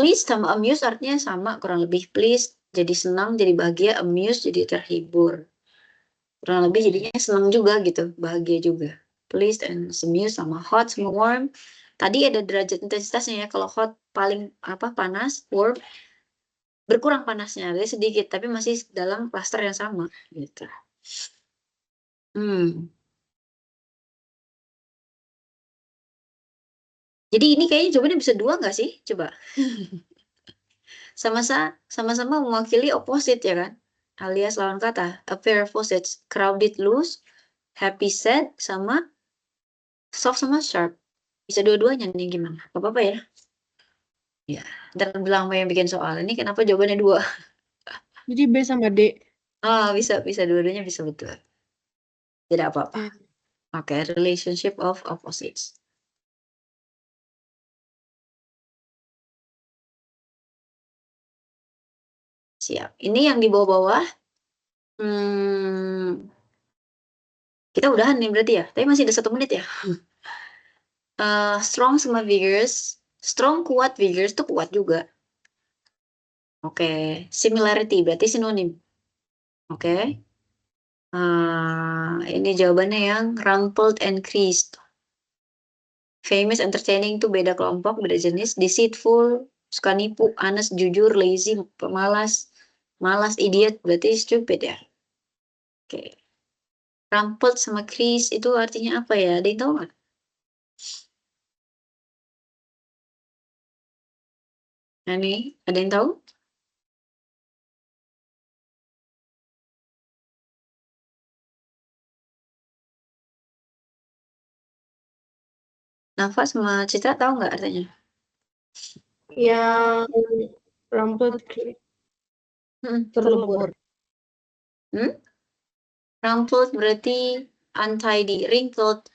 [SPEAKER 4] Pleased sama amused artinya sama, kurang lebih pleased jadi senang, jadi bahagia, amused jadi terhibur. Kurang lebih jadinya senang juga gitu, bahagia juga. Pleased and amused sama hot sama warm. Tadi ada derajat intensitasnya ya, kalau hot paling panas, warm berkurang panasnya, jadi sedikit tapi masih dalam klaster yang sama gitu. Jadi ini kayaknya jawabannya bisa dua nggak sih? Coba. Sama-sama mewakili opposite ya kan? Alias lawan kata. A pair of opposites. Crowded loose, happy sad, sama soft sama sharp. Bisa dua-duanya nih gimana? Gak apa-apa ya? Ya. Ntar bilang apa yang bikin soal. Ini kenapa jawabannya dua?
[SPEAKER 3] Jadi B sama D.
[SPEAKER 4] Bisa dua-duanya bisa betul. Tidak apa-apa. Oke, relationship of opposites. Siap. Ini yang di bawah-bawah. Kita udahan nih berarti ya. Tapi masih ada 1 menit ya. Strong sama vigorous. Strong kuat, vigorous tuh kuat juga. Oke. Similarity berarti sinonim. Oke. Ini jawabannya yang rumpled and creased. Famous, entertaining tuh beda kelompok, beda jenis. Deceitful, suka nipu. Honest, jujur. Lazy, pemalas. Malas, idiot, berarti stupid ya. Oke. Rumpled sama creased itu artinya apa ya? Ada yang tahu nggak? Nah nih, ada yang tahu? Nafa sama Citra tahu nggak artinya?
[SPEAKER 3] Yang rambut terlebur.
[SPEAKER 4] Rumpled berarti untidy, wrinkled,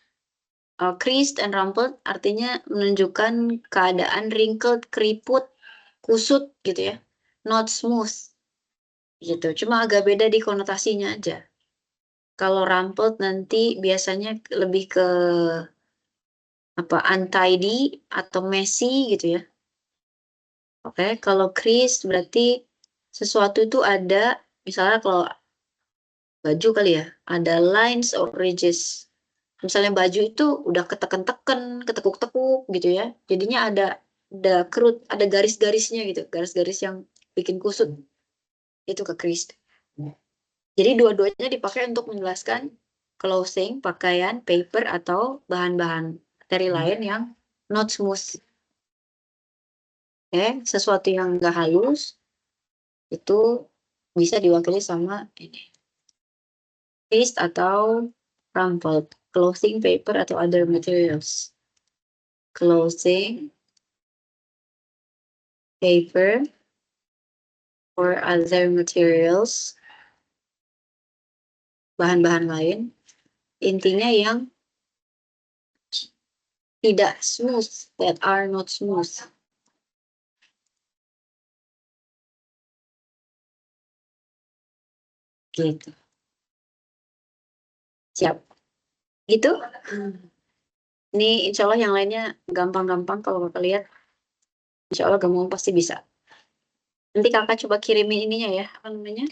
[SPEAKER 4] creased and rumpled artinya menunjukkan keadaan wrinkled, keriput, kusut gitu ya, not smooth gitu. Cuma agak beda di konotasinya aja. Kalau rumpled nanti biasanya lebih ke untidy atau messy gitu ya. Oke, kalau creased berarti sesuatu itu ada, misalnya kalau baju kali ya, ada lines or ridges. Misalnya baju itu udah keteken-teken, ketekuk-tekuk gitu ya. Jadinya ada kerut, ada garis-garisnya gitu, garis-garis yang bikin kusut. Itu ke creased. Jadi dua-duanya dipakai untuk menjelaskan clothing, pakaian, paper atau bahan-bahan materi lain yang not smooth. Sesuatu yang enggak halus itu bisa diwakili sama ini. Creased atau rumpled, clothing, paper atau other materials. Clothing, paper, or other materials, bahan-bahan lain, intinya yang tidak smooth, that are not smooth. Gitu.
[SPEAKER 1] Siap. Gitu. Ini insya Allah yang lainnya gampang-gampang kalau kakak lihat. Insya Allah gampang pasti bisa. Nanti kakak coba kirimin ininya ya, apa namanya?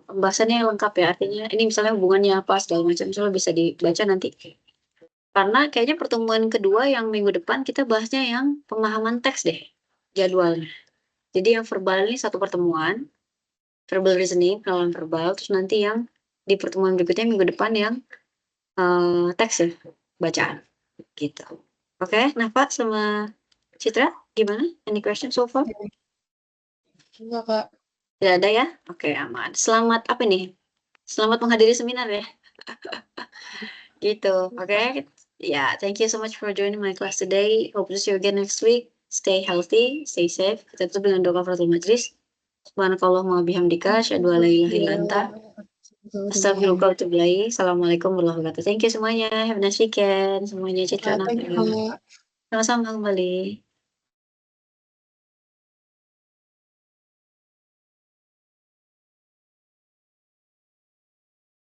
[SPEAKER 1] Pembahasannya yang lengkap ya. Artinya ini misalnya hubungannya apa segala macam, insya Allah bisa dibaca nanti. Karena kayaknya pertemuan kedua yang minggu depan kita bahasnya yang pemahaman teks deh, jadwalnya. Jadi yang verbal ini satu pertemuan, verbal listening, pengenalan verbal, terus nanti yang di pertemuan berikutnya minggu depan yang teks ya, bacaan, gitu. Oke, Nafa sama Citra, gimana? Any question so far?
[SPEAKER 3] Enggak, Kak.
[SPEAKER 1] Tidak ada ya? Oke, aman. Selamat apa nih? Selamat menghadiri seminar ya. Gitu, oke. Ya, thank you so much for joining my class today. Hope to see you again next week. Stay healthy, stay safe. Kita tutup dengan doa kafaratul majlis. Subhanakallahumma bihamdika, asyhadu an la ilaha illa anta, astaghfiruka wa atubu ilaik. Assalamualaikum warahmatullahi wabarakatuh. Thank you semuanya. Have a nice weekend. Semuanya Citra
[SPEAKER 3] Thank you,
[SPEAKER 1] Nafa.
[SPEAKER 3] Kak.
[SPEAKER 1] Sama-sama kembali.